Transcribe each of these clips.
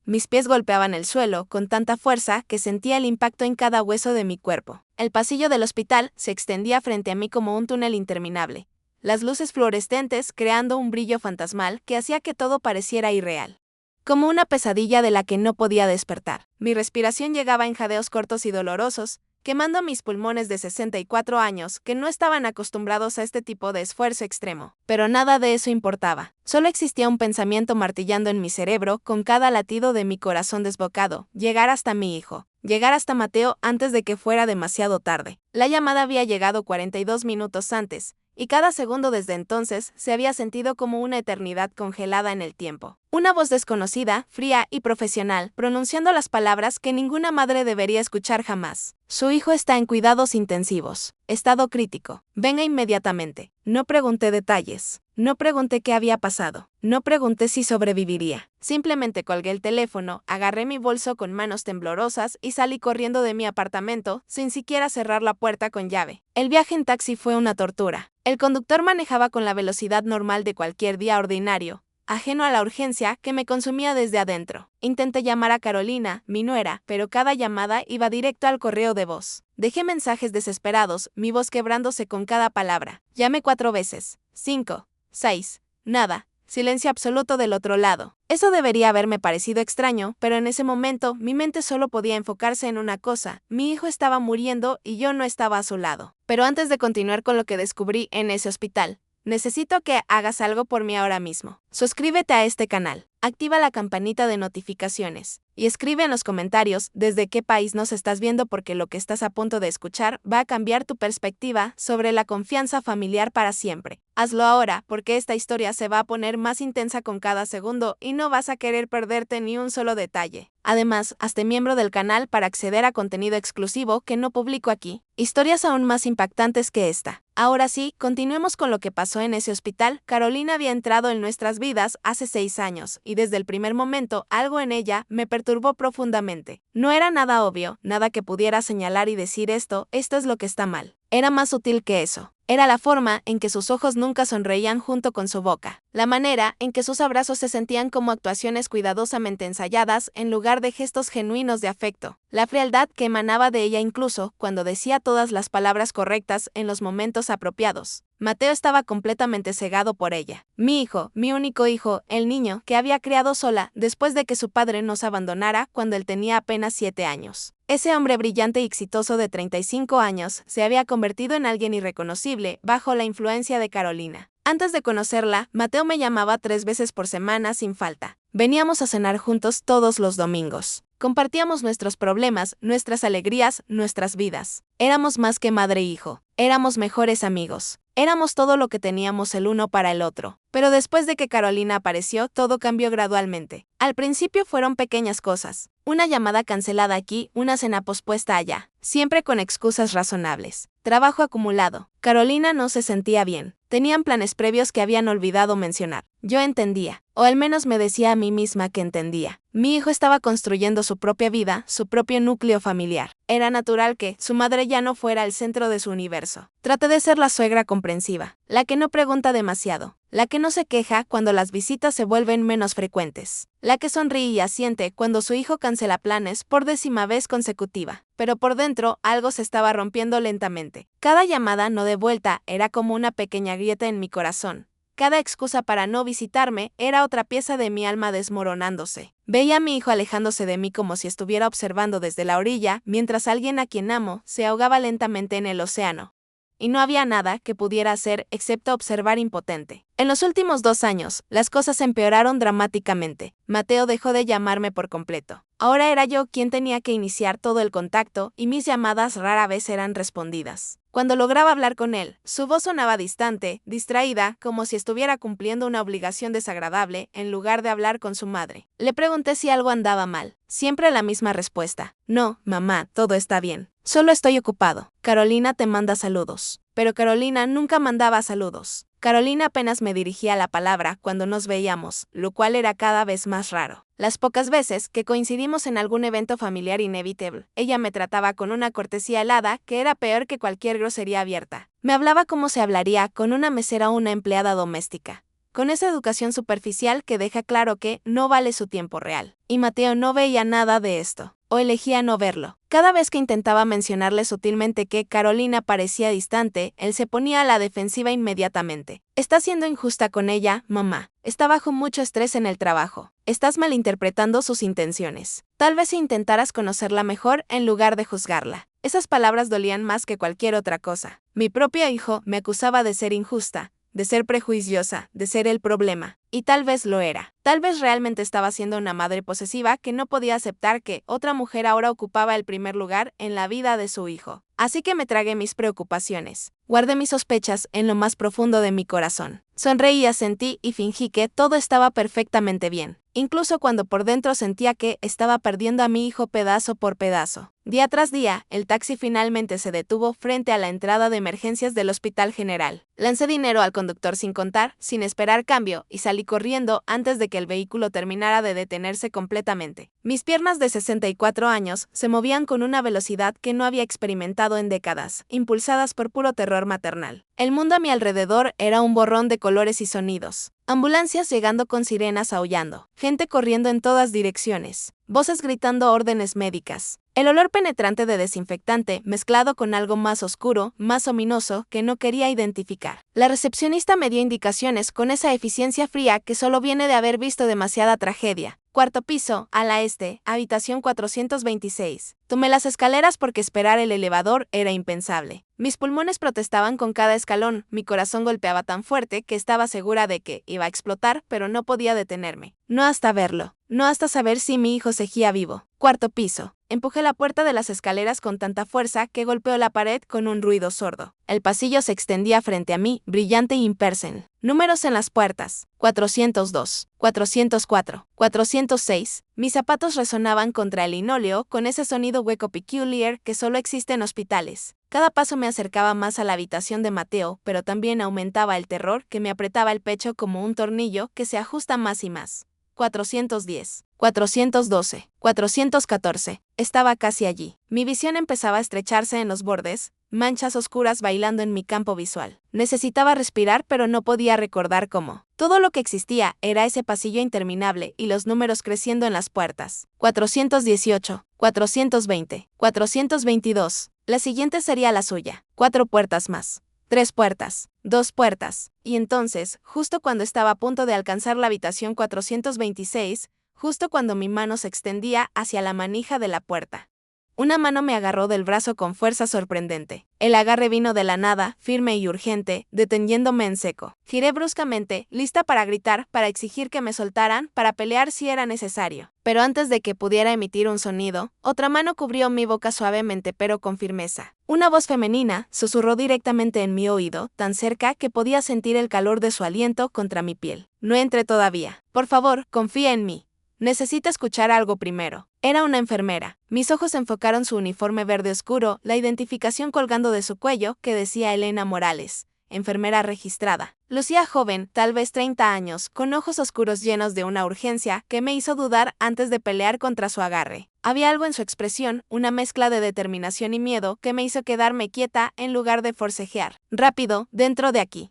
Mis pies golpeaban el suelo con tanta fuerza que sentía el impacto en cada hueso de mi cuerpo. El pasillo del hospital se extendía frente a mí como un túnel interminable, las luces fluorescentes creando un brillo fantasmal que hacía que todo pareciera irreal. Como una pesadilla de la que no podía despertar. Mi respiración llegaba en jadeos cortos y dolorosos, quemando mis pulmones de 64 años que no estaban acostumbrados a este tipo de esfuerzo extremo. Pero nada de eso importaba. Solo existía un pensamiento martillando en mi cerebro con cada latido de mi corazón desbocado: llegar hasta mi hijo. Llegar hasta Mateo antes de que fuera demasiado tarde. La llamada había llegado 42 minutos antes, y cada segundo desde entonces se había sentido como una eternidad congelada en el tiempo. Una voz desconocida, fría y profesional, pronunciando las palabras que ninguna madre debería escuchar jamás. Su hijo está en cuidados intensivos. Estado crítico. Venga inmediatamente. No pregunté detalles. No pregunté qué había pasado. No pregunté si sobreviviría. Simplemente colgué el teléfono, agarré mi bolso con manos temblorosas y salí corriendo de mi apartamento sin siquiera cerrar la puerta con llave. El viaje en taxi fue una tortura. El conductor manejaba con la velocidad normal de cualquier día ordinario, ajeno a la urgencia que me consumía desde adentro. Intenté llamar a Carolina, mi nuera, pero cada llamada iba directo al correo de voz. Dejé mensajes desesperados, mi voz quebrándose con cada palabra. Llamé 4 veces, 5, 6, nada. Silencio absoluto del otro lado. Eso debería haberme parecido extraño, pero en ese momento mi mente solo podía enfocarse en una cosa: mi hijo estaba muriendo y yo no estaba a su lado. Pero antes de continuar con lo que descubrí en ese hospital, necesito que hagas algo por mí ahora mismo. Suscríbete a este canal, activa la campanita de notificaciones y escribe en los comentarios desde qué país nos estás viendo, porque lo que estás a punto de escuchar va a cambiar tu perspectiva sobre la confianza familiar para siempre. Hazlo ahora, porque esta historia se va a poner más intensa con cada segundo y no vas a querer perderte ni un solo detalle. Además, hazte miembro del canal para acceder a contenido exclusivo que no publico aquí. Historias aún más impactantes que esta. Ahora sí, continuemos con lo que pasó en ese hospital. Carolina había entrado en nuestras vidas hace 6 años, y desde el primer momento algo en ella me perturbó profundamente. No era nada obvio, nada que pudiera señalar y decir esto es lo que está mal. Era más sutil que eso. Era la forma en que sus ojos nunca sonreían junto con su boca, la manera en que sus abrazos se sentían como actuaciones cuidadosamente ensayadas en lugar de gestos genuinos de afecto, la frialdad que emanaba de ella incluso cuando decía todas las palabras correctas en los momentos apropiados. Mateo estaba completamente cegado por ella. Mi hijo, mi único hijo, el niño que había criado sola después de que su padre nos abandonara cuando él tenía apenas 7 años. Ese hombre brillante y exitoso de 35 años se había convertido en alguien irreconocible bajo la influencia de Carolina. Antes de conocerla, Mateo me llamaba 3 veces por semana sin falta. Veníamos a cenar juntos todos los domingos. Compartíamos nuestros problemas, nuestras alegrías, nuestras vidas. Éramos más que madre e hijo. Éramos mejores amigos. Éramos todo lo que teníamos el uno para el otro. Pero después de que Carolina apareció, todo cambió gradualmente. Al principio fueron pequeñas cosas. Una llamada cancelada aquí, una cena pospuesta allá. Siempre con excusas razonables. Trabajo acumulado. Carolina no se sentía bien. Tenían planes previos que habían olvidado mencionar. Yo entendía, o al menos me decía a mí misma que entendía. Mi hijo estaba construyendo su propia vida, su propio núcleo familiar. Era natural que su madre ya no fuera el centro de su universo. Traté de ser la suegra comprensiva, la que no pregunta demasiado, la que no se queja cuando las visitas se vuelven menos frecuentes, la que sonríe y asiente cuando su hijo cancela planes por 10ª vez consecutiva. Pero por dentro algo se estaba rompiendo lentamente. Cada llamada no devuelta era como una pequeña grieta en mi corazón. Cada excusa para no visitarme era otra pieza de mi alma desmoronándose. Veía a mi hijo alejándose de mí como si estuviera observando desde la orilla, mientras alguien a quien amo se ahogaba lentamente en el océano. Y no había nada que pudiera hacer excepto observar impotente. En los últimos 2 años, las cosas empeoraron dramáticamente. Mateo dejó de llamarme por completo. Ahora era yo quien tenía que iniciar todo el contacto y mis llamadas rara vez eran respondidas. Cuando lograba hablar con él, su voz sonaba distante, distraída, como si estuviera cumpliendo una obligación desagradable en lugar de hablar con su madre. Le pregunté si algo andaba mal. Siempre la misma respuesta: no, mamá, todo está bien. Solo estoy ocupado. Carolina te manda saludos. Pero Carolina nunca mandaba saludos. Carolina apenas me dirigía la palabra cuando nos veíamos, lo cual era cada vez más raro. Las pocas veces que coincidimos en algún evento familiar inevitable, ella me trataba con una cortesía helada que era peor que cualquier grosería abierta. Me hablaba como se hablaría con una mesera o una empleada doméstica. con esa educación superficial que deja claro que no vale su tiempo real. Y Mateo no veía nada de esto, o elegía no verlo. Cada vez que intentaba mencionarle sutilmente que Carolina parecía distante, él se ponía a la defensiva inmediatamente. Estás siendo injusta con ella, mamá. Está bajo mucho estrés en el trabajo. Estás malinterpretando sus intenciones. Tal vez si intentaras conocerla mejor en lugar de juzgarla. Esas palabras dolían más que cualquier otra cosa. Mi propio hijo me acusaba de ser injusta, de ser prejuiciosa, de ser el problema. Y tal vez lo era. Tal vez realmente estaba siendo una madre posesiva que no podía aceptar que otra mujer ahora ocupaba el primer lugar en la vida de su hijo. Así que me tragué mis preocupaciones. Guardé mis sospechas en lo más profundo de mi corazón. Sonreí, asentí y fingí que todo estaba perfectamente bien, incluso cuando por dentro sentía que estaba perdiendo a mi hijo pedazo por pedazo. Día tras día, el taxi finalmente se detuvo frente a la entrada de emergencias del Hospital General. Lancé dinero al conductor sin contar, sin esperar cambio, y salí corriendo antes de que el vehículo terminara de detenerse completamente. Mis piernas de 64 años se movían con una velocidad que no había experimentado en décadas, impulsadas por puro terror maternal. El mundo a mi alrededor era un borrón de colores y sonidos. Ambulancias llegando con sirenas aullando, gente corriendo en todas direcciones, voces gritando órdenes médicas. El olor penetrante de desinfectante mezclado con algo más oscuro, más ominoso, que no quería identificar. La recepcionista me dio indicaciones con esa eficiencia fría que solo viene de haber visto demasiada tragedia. Cuarto piso, ala este, habitación 426. Tomé las escaleras porque esperar el elevador era impensable. Mis pulmones protestaban con cada escalón, mi corazón golpeaba tan fuerte que estaba segura de que iba a explotar, pero no podía detenerme. No hasta verlo, no hasta saber si mi hijo seguía vivo. Cuarto piso. Empujé la puerta de las escaleras con tanta fuerza que golpeó la pared con un ruido sordo. El pasillo se extendía frente a mí, brillante e impersen. Números en las puertas. 402, 404, 406. Mis zapatos resonaban contra el linóleo con ese sonido hueco peculiar que solo existe en hospitales. Cada paso me acercaba más a la habitación de Mateo, pero también aumentaba el terror que me apretaba el pecho como un tornillo que se ajusta más y más. 410, 412, 414. Estaba casi allí. Mi visión empezaba a estrecharse en los bordes, manchas oscuras bailando en mi campo visual. Necesitaba respirar, pero no podía recordar cómo. Todo lo que existía era ese pasillo interminable y los números creciendo en las puertas. 418, 420, 422. La siguiente sería la suya. 4 puertas más. 3 puertas, 2 puertas, y entonces, justo cuando estaba a punto de alcanzar la habitación 426, justo cuando mi mano se extendía hacia la manija de la puerta, una mano me agarró del brazo con fuerza sorprendente. El agarre vino de la nada, firme y urgente, deteniéndome en seco. Giré bruscamente, lista para gritar, para exigir que me soltaran, para pelear si era necesario. Pero antes de que pudiera emitir un sonido, otra mano cubrió mi boca suavemente pero con firmeza. Una voz femenina susurró directamente en mi oído, tan cerca que podía sentir el calor de su aliento contra mi piel. No entré todavía. Por favor, confía en mí. Necesita escuchar algo primero. Era una enfermera. Mis ojos enfocaron su uniforme verde oscuro, la identificación colgando de su cuello que decía Elena Morales, enfermera registrada. Lucía joven, tal vez 30 años, con ojos oscuros llenos de una urgencia que me hizo dudar antes de pelear contra su agarre. Había algo en su expresión, una mezcla de determinación y miedo que me hizo quedarme quieta en lugar de forcejear. Rápido, dentro de aquí.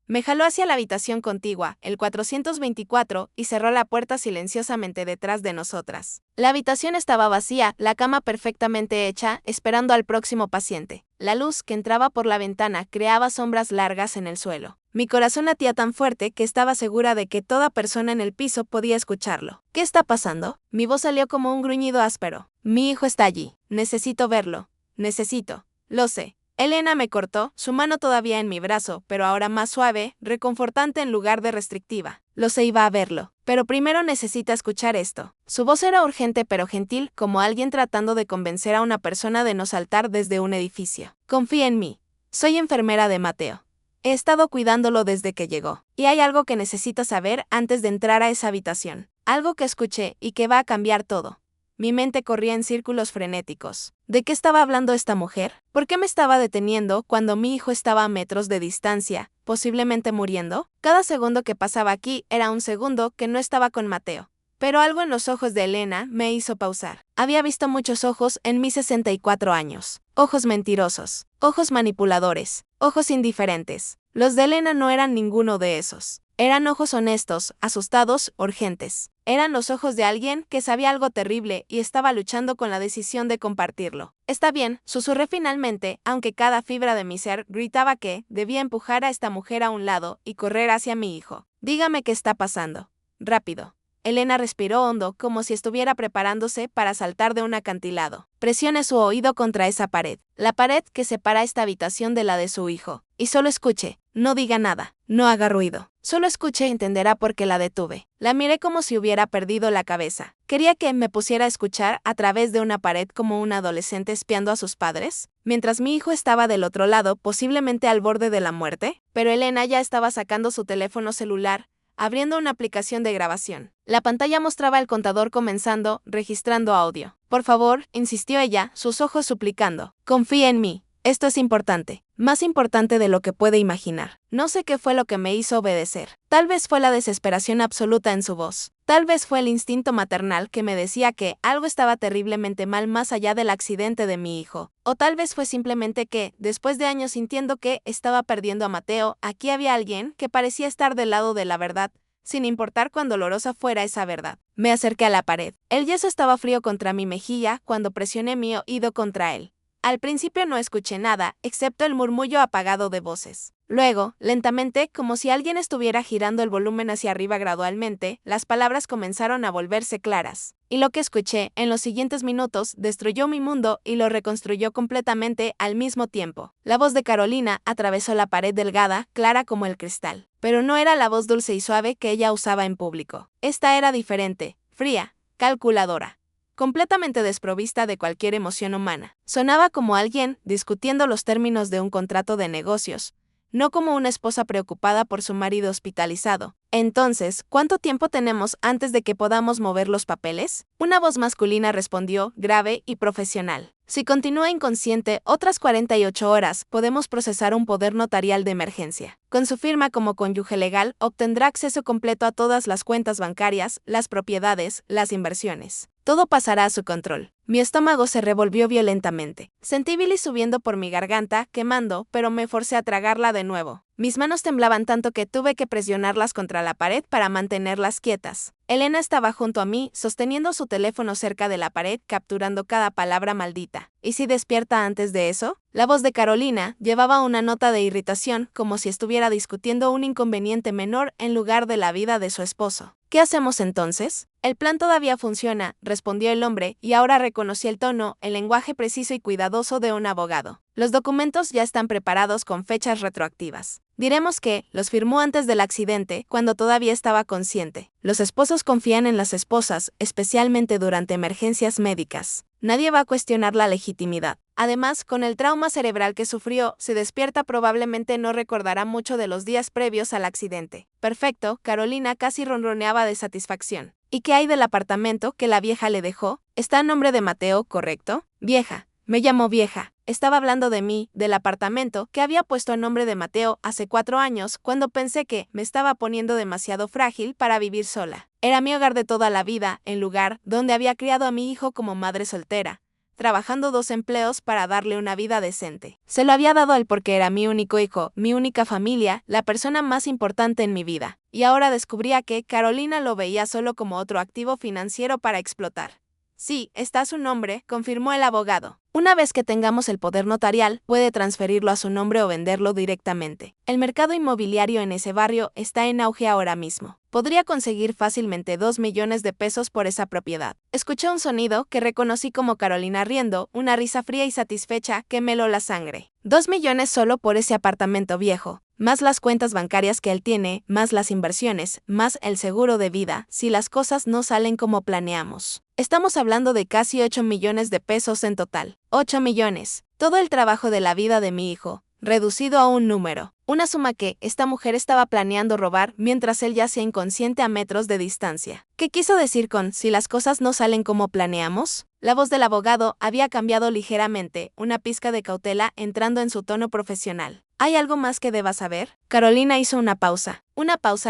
Me jaló hacia la habitación contigua, el 424, y cerró la puerta silenciosamente detrás de nosotras. La habitación estaba vacía, la cama perfectamente hecha, esperando al próximo paciente. La luz que entraba por la ventana creaba sombras largas en el suelo. Mi corazón latía tan fuerte que estaba segura de que toda persona en el piso podía escucharlo. ¿Qué está pasando? Mi voz salió como un gruñido áspero. Mi hijo está allí. Necesito verlo. Necesito. Lo sé. Elena me cortó, su mano todavía en mi brazo, pero ahora más suave, reconfortante en lugar de restrictiva. Lo sé, iba a verlo. Pero primero necesita escuchar esto. Su voz era urgente pero gentil, como alguien tratando de convencer a una persona de no saltar desde un edificio. Confía en mí. Soy enfermera de Mateo. He estado cuidándolo desde que llegó. Y hay algo que necesita saber antes de entrar a esa habitación. Algo que escuché y que va a cambiar todo. Mi mente corría en círculos frenéticos. ¿De qué estaba hablando esta mujer? ¿Por qué me estaba deteniendo cuando mi hijo estaba a metros de distancia, posiblemente muriendo? Cada segundo que pasaba aquí era un segundo que no estaba con Mateo. Pero algo en los ojos de Elena me hizo pausar. Había visto muchos ojos en mis 64 años. Ojos mentirosos, ojos manipuladores, ojos indiferentes. Los de Elena no eran ninguno de esos. Eran ojos honestos, asustados, urgentes. Eran los ojos de alguien que sabía algo terrible y estaba luchando con la decisión de compartirlo. Está bien, susurré finalmente, aunque cada fibra de mi ser gritaba que debía empujar a esta mujer a un lado y correr hacia mi hijo. Dígame qué está pasando. Rápido. Elena respiró hondo, como si estuviera preparándose para saltar de un acantilado. Presione su oído contra esa pared, la pared que separa esta habitación de la de su hijo. Y solo escuche, no diga nada, no haga ruido. Solo escuche y entenderá por qué la detuve. La miré como si hubiera perdido la cabeza. ¿Quería que me pusiera a escuchar a través de una pared como un adolescente espiando a sus padres? Mientras mi hijo estaba del otro lado, posiblemente al borde de la muerte. Pero Elena ya estaba sacando su teléfono celular, abriendo una aplicación de grabación. La pantalla mostraba el contador comenzando, registrando audio. Por favor, insistió ella, sus ojos suplicando. Confía en mí. Esto es importante. Más importante de lo que puede imaginar. No sé qué fue lo que me hizo obedecer. Tal vez fue la desesperación absoluta en su voz. Tal vez fue el instinto maternal que me decía que algo estaba terriblemente mal más allá del accidente de mi hijo. O tal vez fue simplemente que, después de años sintiendo que estaba perdiendo a Mateo, aquí había alguien que parecía estar del lado de la verdad, sin importar cuán dolorosa fuera esa verdad. Me acerqué a la pared. El yeso estaba frío contra mi mejilla cuando presioné mi oído contra él. Al principio no escuché nada, excepto el murmullo apagado de voces. Luego, lentamente, como si alguien estuviera girando el volumen hacia arriba gradualmente, las palabras comenzaron a volverse claras. Y lo que escuché, en los siguientes minutos, destruyó mi mundo y lo reconstruyó completamente al mismo tiempo. La voz de Carolina atravesó la pared delgada, clara como el cristal. Pero no era la voz dulce y suave que ella usaba en público. Esta era diferente, fría, calculadora. Completamente desprovista de cualquier emoción humana. Sonaba como alguien discutiendo los términos de un contrato de negocios, no como una esposa preocupada por su marido hospitalizado. Entonces, ¿cuánto tiempo tenemos antes de que podamos mover los papeles? Una voz masculina respondió, grave y profesional. Si continúa inconsciente otras 48 horas, podemos procesar un poder notarial de emergencia. Con su firma como cónyuge legal, obtendrá acceso completo a todas las cuentas bancarias, las propiedades, las inversiones. Todo pasará a su control. Mi estómago se revolvió violentamente. Sentí bilis subiendo por mi garganta, quemando, pero me forcé a tragarla de nuevo. Mis manos temblaban tanto que tuve que presionarlas contra la pared para mantenerlas quietas. Elena estaba junto a mí, sosteniendo su teléfono cerca de la pared, capturando cada palabra maldita. ¿Y si despierta antes de eso? La voz de Carolina llevaba una nota de irritación, como si estuviera discutiendo un inconveniente menor en lugar de la vida de su esposo. ¿Qué hacemos entonces? El plan todavía funciona, respondió el hombre, y ahora reconocí el tono, el lenguaje preciso y cuidadoso de un abogado. Los documentos ya están preparados con fechas retroactivas. Diremos que los firmó antes del accidente, cuando todavía estaba consciente. Los esposos confían en las esposas, especialmente durante emergencias médicas. Nadie va a cuestionar la legitimidad. Además, con el trauma cerebral que sufrió, si despierta probablemente no recordará mucho de los días previos al accidente. Perfecto, Carolina casi ronroneaba de satisfacción. ¿Y qué hay del apartamento que la vieja le dejó? Está a nombre de Mateo, ¿correcto? Vieja. Me llamó vieja. Estaba hablando de mí, del apartamento que había puesto a nombre de Mateo hace 4 años, cuando pensé que me estaba poniendo demasiado frágil para vivir sola. Era mi hogar de toda la vida, el lugar donde había criado a mi hijo como madre soltera, trabajando 2 empleos para darle una vida decente. Se lo había dado a él porque era mi único hijo, mi única familia, la persona más importante en mi vida. Y ahora descubría que Carolina lo veía solo como otro activo financiero para explotar. Sí, está su nombre, confirmó el abogado. Una vez que tengamos el poder notarial, puede transferirlo a su nombre o venderlo directamente. El mercado inmobiliario en ese barrio está en auge ahora mismo. Podría conseguir fácilmente 2 millones de pesos por esa propiedad. Escuché un sonido que reconocí como Carolina riendo, una risa fría y satisfecha que me heló la sangre. 2 millones solo por ese apartamento viejo, más las cuentas bancarias que él tiene, más las inversiones, más el seguro de vida, si las cosas no salen como planeamos. Estamos hablando de casi 8 millones de pesos en total. 8 millones. Todo el trabajo de la vida de mi hijo, reducido a un número. Una suma que esta mujer estaba planeando robar mientras él yacía inconsciente a metros de distancia. ¿Qué quiso decir con si las cosas no salen como planeamos? La voz del abogado había cambiado ligeramente, una pizca de cautela entrando en su tono profesional. ¿Hay algo más que deba saber? Carolina hizo una pausa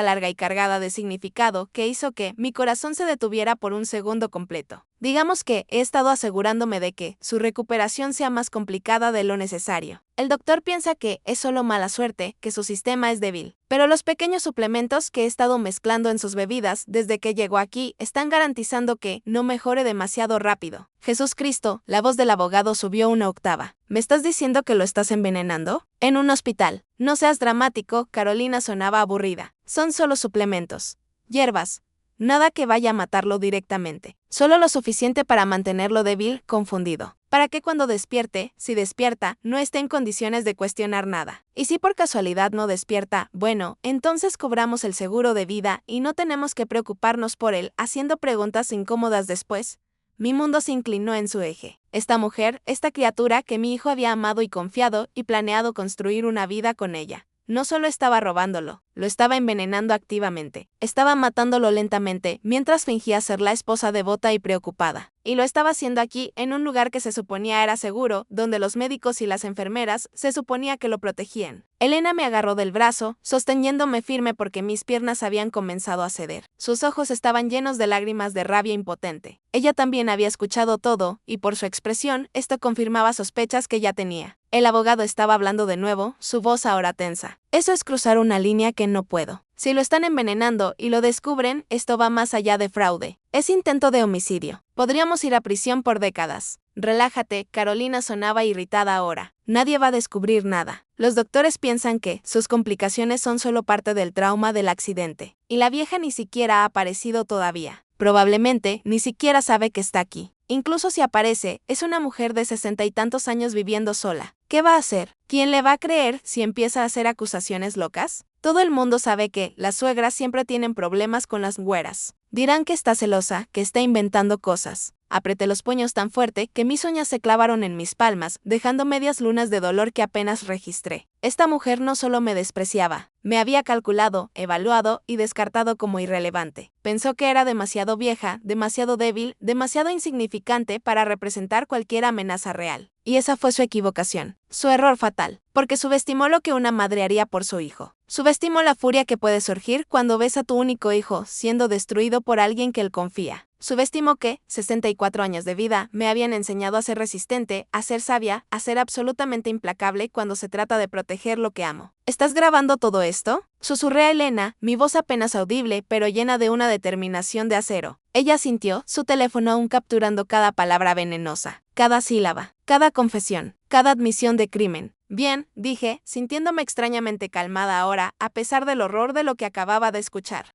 larga y cargada de significado que hizo que mi corazón se detuviera por un segundo completo. Digamos que he estado asegurándome de que su recuperación sea más complicada de lo necesario. El doctor piensa que es solo mala suerte, que su sistema es débil. Pero los pequeños suplementos que he estado mezclando en sus bebidas desde que llegó aquí están garantizando que no mejore demasiado rápido. Jesús Cristo, la voz del abogado subió una octava. ¿Me estás diciendo que lo estás envenenando? En un hospital. No seas dramático, Carolina sonaba aburrida. Son solo suplementos. Hierbas. Nada que vaya a matarlo directamente. Solo lo suficiente para mantenerlo débil, confundido. Para que cuando despierte, si despierta, no esté en condiciones de cuestionar nada. Y si por casualidad no despierta, bueno, entonces cobramos el seguro de vida y no tenemos que preocuparnos por él haciendo preguntas incómodas después. Mi mundo se inclinó en su eje. Esta mujer, esta criatura que mi hijo había amado y confiado y planeado construir una vida con ella. No solo estaba robándolo, lo estaba envenenando activamente. Estaba matándolo lentamente, mientras fingía ser la esposa devota y preocupada. Y lo estaba haciendo aquí, en un lugar que se suponía era seguro, donde los médicos y las enfermeras se suponía que lo protegían. Elena me agarró del brazo, sosteniéndome firme porque mis piernas habían comenzado a ceder. Sus ojos estaban llenos de lágrimas de rabia impotente. Ella también había escuchado todo, y por su expresión, esto confirmaba sospechas que ya tenía. El abogado estaba hablando de nuevo, su voz ahora tensa. Eso es cruzar una línea que no puedo. Si lo están envenenando y lo descubren, esto va más allá de fraude. Es intento de homicidio. Podríamos ir a prisión por décadas. Relájate, Carolina sonaba irritada ahora. Nadie va a descubrir nada. Los doctores piensan que sus complicaciones son solo parte del trauma del accidente. Y la vieja ni siquiera ha aparecido todavía. Probablemente ni siquiera sabe que está aquí. Incluso si aparece, es una mujer de 60 y tantos años viviendo sola. ¿Qué va a hacer? ¿Quién le va a creer si empieza a hacer acusaciones locas? Todo el mundo sabe que las suegras siempre tienen problemas con las güeras. Dirán que está celosa, que está inventando cosas. Apreté los puños tan fuerte que mis uñas se clavaron en mis palmas, dejando medias lunas de dolor que apenas registré. Esta mujer no solo me despreciaba, me había calculado, evaluado y descartado como irrelevante. Pensó que era demasiado vieja, demasiado débil, demasiado insignificante para representar cualquier amenaza real. Y esa fue su equivocación, su error fatal, porque subestimó lo que una madre haría por su hijo. Subestimó la furia que puede surgir cuando ves a tu único hijo siendo destruido por alguien que él confía. Subestimó que, 64 años de vida, me habían enseñado a ser resistente, a ser sabia, a ser absolutamente implacable cuando se trata de proteger lo que amo. ¿Estás grabando todo esto? Susurré a Elena, mi voz apenas audible, pero llena de una determinación de acero. Ella asintió, su teléfono aún capturando cada palabra venenosa, cada sílaba, cada confesión, cada admisión de crimen. Bien, dije, sintiéndome extrañamente calmada ahora, a pesar del horror de lo que acababa de escuchar.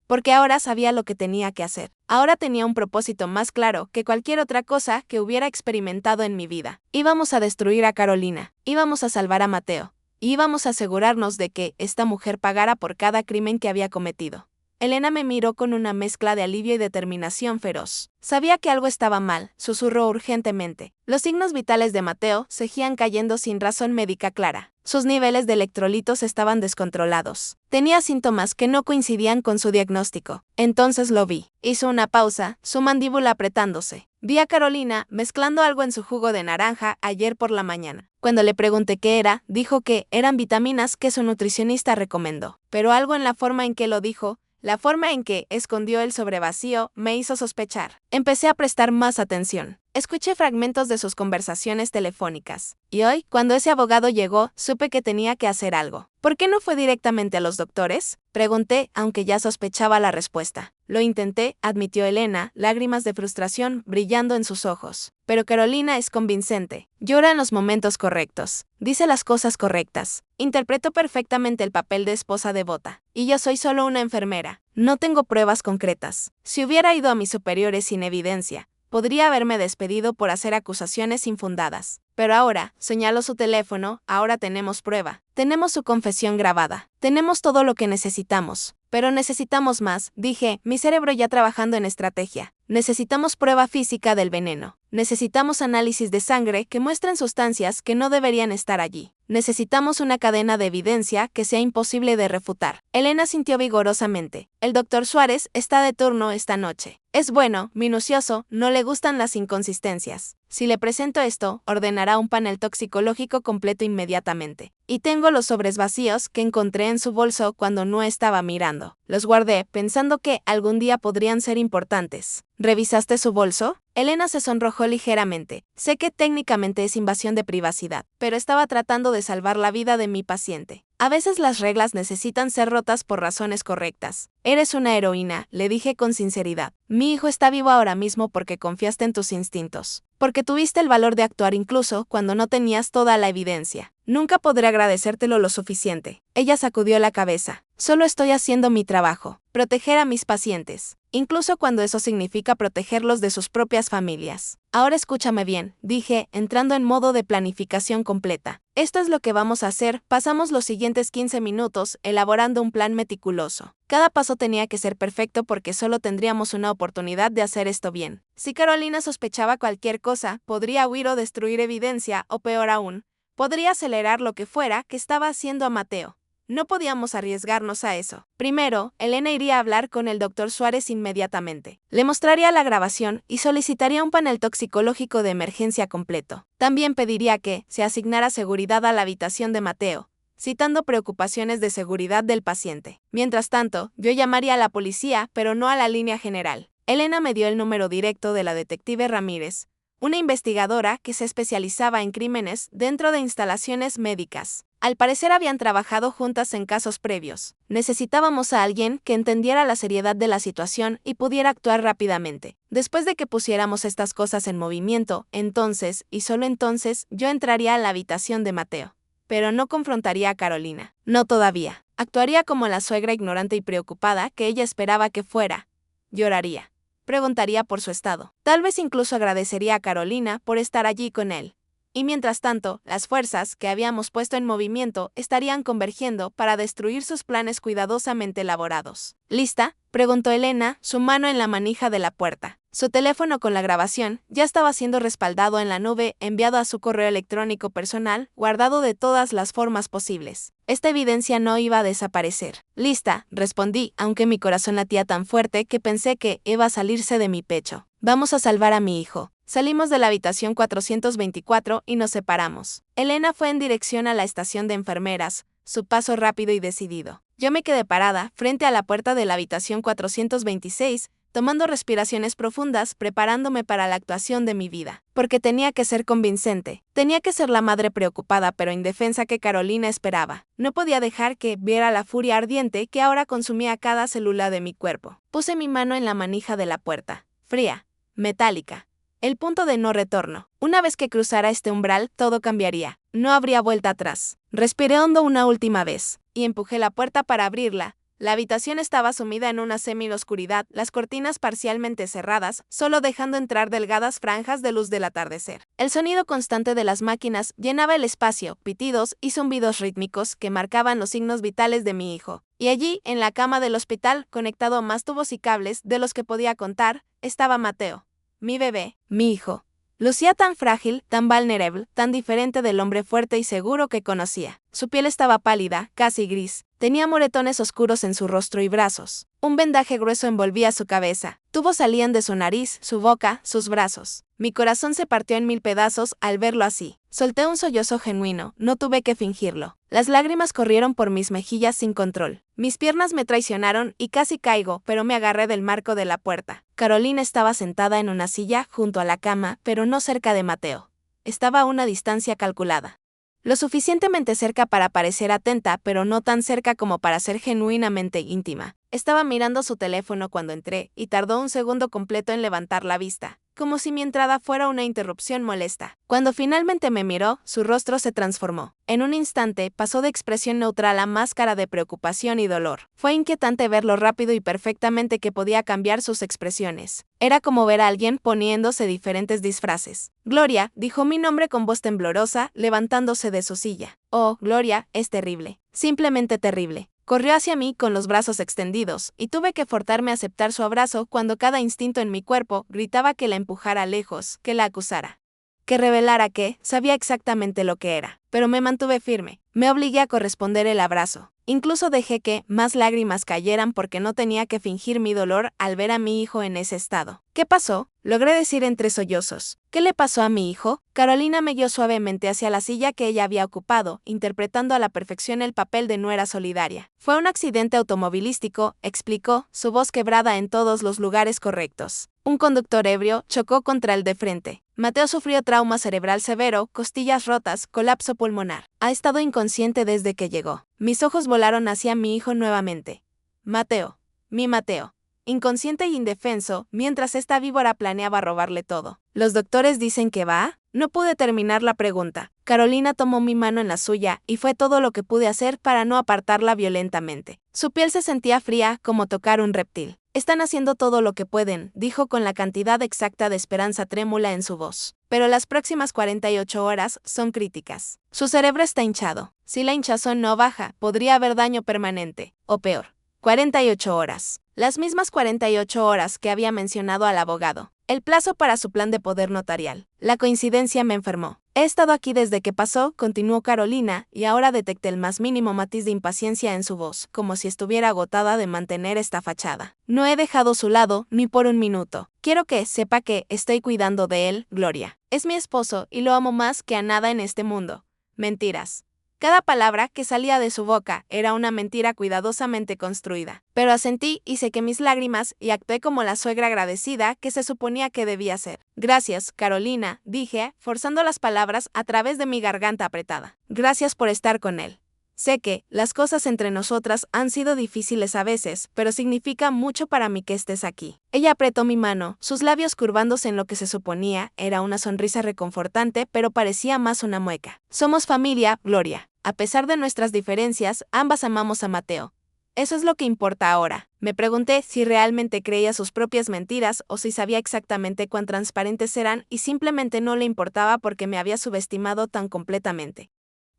Porque ahora sabía lo que tenía que hacer. Ahora tenía un propósito más claro que cualquier otra cosa que hubiera experimentado en mi vida. Íbamos a destruir a Carolina, íbamos a salvar a Mateo, y íbamos a asegurarnos de que esta mujer pagara por cada crimen que había cometido. Elena me miró con una mezcla de alivio y determinación feroz. Sabía que algo estaba mal, susurró urgentemente. Los signos vitales de Mateo seguían cayendo sin razón médica clara. Sus niveles de electrolitos estaban descontrolados. Tenía síntomas que no coincidían con su diagnóstico. Entonces lo vi. Hizo una pausa, su mandíbula apretándose. Vi a Carolina mezclando algo en su jugo de naranja ayer por la mañana. Cuando le pregunté qué era, dijo que eran vitaminas que su nutricionista recomendó. Pero algo en la forma en que lo dijo, la forma en que escondió el sobrevacío, me hizo sospechar. Empecé a prestar más atención. Escuché fragmentos de sus conversaciones telefónicas. Y hoy, cuando ese abogado llegó, supe que tenía que hacer algo. ¿Por qué no fue directamente a los doctores? Pregunté, aunque ya sospechaba la respuesta. Lo intenté, admitió Elena, lágrimas de frustración brillando en sus ojos. Pero Carolina es convincente. Llora en los momentos correctos. Dice las cosas correctas. Interpreto perfectamente el papel de esposa devota. Y yo soy solo una enfermera. No tengo pruebas concretas. Si hubiera ido a mis superiores sin evidencia, podría haberme despedido por hacer acusaciones infundadas. Pero ahora, señaló su teléfono, ahora tenemos prueba. Tenemos su confesión grabada. Tenemos todo lo que necesitamos. Pero necesitamos más, dije, mi cerebro ya trabajando en estrategia. Necesitamos prueba física del veneno. Necesitamos análisis de sangre que muestren sustancias que no deberían estar allí. Necesitamos una cadena de evidencia que sea imposible de refutar. Elena sintió vigorosamente. El doctor Suárez está de turno esta noche. Es bueno, minucioso, no le gustan las inconsistencias. Si le presento esto, ordenará un panel toxicológico completo inmediatamente. Y tengo los sobres vacíos que encontré en su bolso cuando no estaba mirando. Los guardé pensando que algún día podrían ser importantes. ¿Revisaste su bolso? Elena se sonrojó ligeramente. Sé que técnicamente es invasión de privacidad, pero estaba tratando de salvar la vida de mi paciente. A veces las reglas necesitan ser rotas por razones correctas. Eres una heroína, le dije con sinceridad. Mi hijo está vivo ahora mismo porque confiaste en tus instintos. Porque tuviste el valor de actuar incluso cuando no tenías toda la evidencia. Nunca podré agradecértelo lo suficiente. Ella sacudió la cabeza. Solo estoy haciendo mi trabajo. Proteger a mis pacientes. Incluso cuando eso significa protegerlos de sus propias familias. Ahora escúchame bien, dije, entrando en modo de planificación completa. Esto es lo que vamos a hacer. Pasamos los siguientes 15 minutos elaborando un plan meticuloso. Cada paso tenía que ser perfecto porque solo tendríamos una oportunidad de hacer esto bien. Si Carolina sospechaba cualquier cosa, podría huir o destruir evidencia, o peor aún, podría acelerar lo que fuera que estaba haciendo a Mateo. No podíamos arriesgarnos a eso. Primero, Elena iría a hablar con el doctor Suárez inmediatamente. Le mostraría la grabación y solicitaría un panel toxicológico de emergencia completo. También pediría que se asignara seguridad a la habitación de Mateo, citando preocupaciones de seguridad del paciente. Mientras tanto, yo llamaría a la policía, pero no a la línea general. Elena me dio el número directo de la detective Ramírez, una investigadora que se especializaba en crímenes dentro de instalaciones médicas. Al parecer habían trabajado juntas en casos previos. Necesitábamos a alguien que entendiera la seriedad de la situación y pudiera actuar rápidamente. Después de que pusiéramos estas cosas en movimiento, entonces, y solo entonces, yo entraría a la habitación de Mateo. Pero no confrontaría a Carolina. No todavía. Actuaría como la suegra ignorante y preocupada que ella esperaba que fuera. Lloraría. Preguntaría por su estado. Tal vez incluso agradecería a Carolina por estar allí con él. Y mientras tanto, las fuerzas que habíamos puesto en movimiento estarían convergiendo para destruir sus planes cuidadosamente elaborados. ¿Lista?, preguntó Elena, su mano en la manija de la puerta. Su teléfono con la grabación ya estaba siendo respaldado en la nube, enviado a su correo electrónico personal, guardado de todas las formas posibles. Esta evidencia no iba a desaparecer. Lista, respondí, aunque mi corazón latía tan fuerte que pensé que iba a salirse de mi pecho. Vamos a salvar a mi hijo. Salimos de la habitación 424 y nos separamos. Elena fue en dirección a la estación de enfermeras, su paso rápido y decidido. Yo me quedé parada, frente a la puerta de la habitación 426, tomando respiraciones profundas, preparándome para la actuación de mi vida. Porque tenía que ser convincente. Tenía que ser la madre preocupada pero indefensa que Carolina esperaba. No podía dejar que viera la furia ardiente que ahora consumía cada célula de mi cuerpo. Puse mi mano en la manija de la puerta. Fría. Metálica. El punto de no retorno. Una vez que cruzara este umbral, todo cambiaría. No habría vuelta atrás. Respiré hondo una última vez, y empujé la puerta para abrirla. La habitación estaba sumida en una semi-oscuridad, las cortinas parcialmente cerradas, solo dejando entrar delgadas franjas de luz del atardecer. El sonido constante de las máquinas llenaba el espacio, pitidos y zumbidos rítmicos que marcaban los signos vitales de mi hijo. Y allí, en la cama del hospital, conectado a más tubos y cables de los que podía contar, estaba Mateo. Mi bebé, mi hijo. Lucía tan frágil, tan vulnerable, tan diferente del hombre fuerte y seguro que conocía. Su piel estaba pálida, casi gris. Tenía moretones oscuros en su rostro y brazos. Un vendaje grueso envolvía su cabeza. Tubos salían de su nariz, su boca, sus brazos. Mi corazón se partió en 1000 pedazos al verlo así. Solté un sollozo genuino, no tuve que fingirlo. Las lágrimas corrieron por mis mejillas sin control. Mis piernas me traicionaron y casi caigo, pero me agarré del marco de la puerta. Carolina estaba sentada en una silla junto a la cama, pero no cerca de Mateo. Estaba a una distancia calculada. Lo suficientemente cerca para parecer atenta, pero no tan cerca como para ser genuinamente íntima. Estaba mirando su teléfono cuando entré, y tardó un segundo completo en levantar la vista, como si mi entrada fuera una interrupción molesta. Cuando finalmente me miró, su rostro se transformó. En un instante, pasó de expresión neutral a máscara de preocupación y dolor. Fue inquietante ver lo rápido y perfectamente que podía cambiar sus expresiones. Era como ver a alguien poniéndose diferentes disfraces. Gloria, dijo mi nombre con voz temblorosa, levantándose de su silla. Oh, Gloria, es terrible. Simplemente terrible. Corrió hacia mí con los brazos extendidos, y tuve que forzarme a aceptar su abrazo cuando cada instinto en mi cuerpo gritaba que la empujara lejos, que la acusara. Que revelara que sabía exactamente lo que era, pero me mantuve firme. Me obligué a corresponder el abrazo. Incluso dejé que más lágrimas cayeran porque no tenía que fingir mi dolor al ver a mi hijo en ese estado. ¿Qué pasó? Logré decir entre sollozos. ¿Qué le pasó a mi hijo? Carolina me guió suavemente hacia la silla que ella había ocupado, interpretando a la perfección el papel de nuera solidaria. Fue un accidente automovilístico, explicó, su voz quebrada en todos los lugares correctos. Un conductor ebrio chocó contra el de frente. Mateo sufrió trauma cerebral severo, costillas rotas, colapso pulmonar. Ha estado inconsciente desde que llegó. Mis ojos volaron hacia mi hijo nuevamente. Mateo. Mi Mateo. Inconsciente e indefenso, mientras esta víbora planeaba robarle todo. ¿Los doctores dicen que va? No pude terminar la pregunta. Carolina tomó mi mano en la suya y fue todo lo que pude hacer para no apartarla violentamente. Su piel se sentía fría como tocar un reptil. Están haciendo todo lo que pueden, dijo con la cantidad exacta de esperanza trémula en su voz. Pero las próximas 48 horas son críticas. Su cerebro está hinchado. Si la hinchazón no baja, podría haber daño permanente, o peor. 48 horas. Las mismas 48 horas que había mencionado al abogado. El plazo para su plan de poder notarial. La coincidencia me enfermó. He estado aquí desde que pasó, continuó Carolina, y ahora detecté el más mínimo matiz de impaciencia en su voz, como si estuviera agotada de mantener esta fachada. No he dejado su lado, ni por un minuto. Quiero que sepa que estoy cuidando de él, Gloria. Es mi esposo y lo amo más que a nada en este mundo. Mentiras. Cada palabra que salía de su boca era una mentira cuidadosamente construida. Pero asentí y sequé mis lágrimas y actué como la suegra agradecida que se suponía que debía ser. Gracias, Carolina, dije, forzando las palabras a través de mi garganta apretada. Gracias por estar con él. Sé que las cosas entre nosotras han sido difíciles a veces, pero significa mucho para mí que estés aquí. Ella apretó mi mano, sus labios curvándose en lo que se suponía era una sonrisa reconfortante, pero parecía más una mueca. Somos familia, Gloria. A pesar de nuestras diferencias, ambas amamos a Mateo. Eso es lo que importa ahora. Me pregunté si realmente creía sus propias mentiras o si sabía exactamente cuán transparentes eran y simplemente no le importaba porque me había subestimado tan completamente.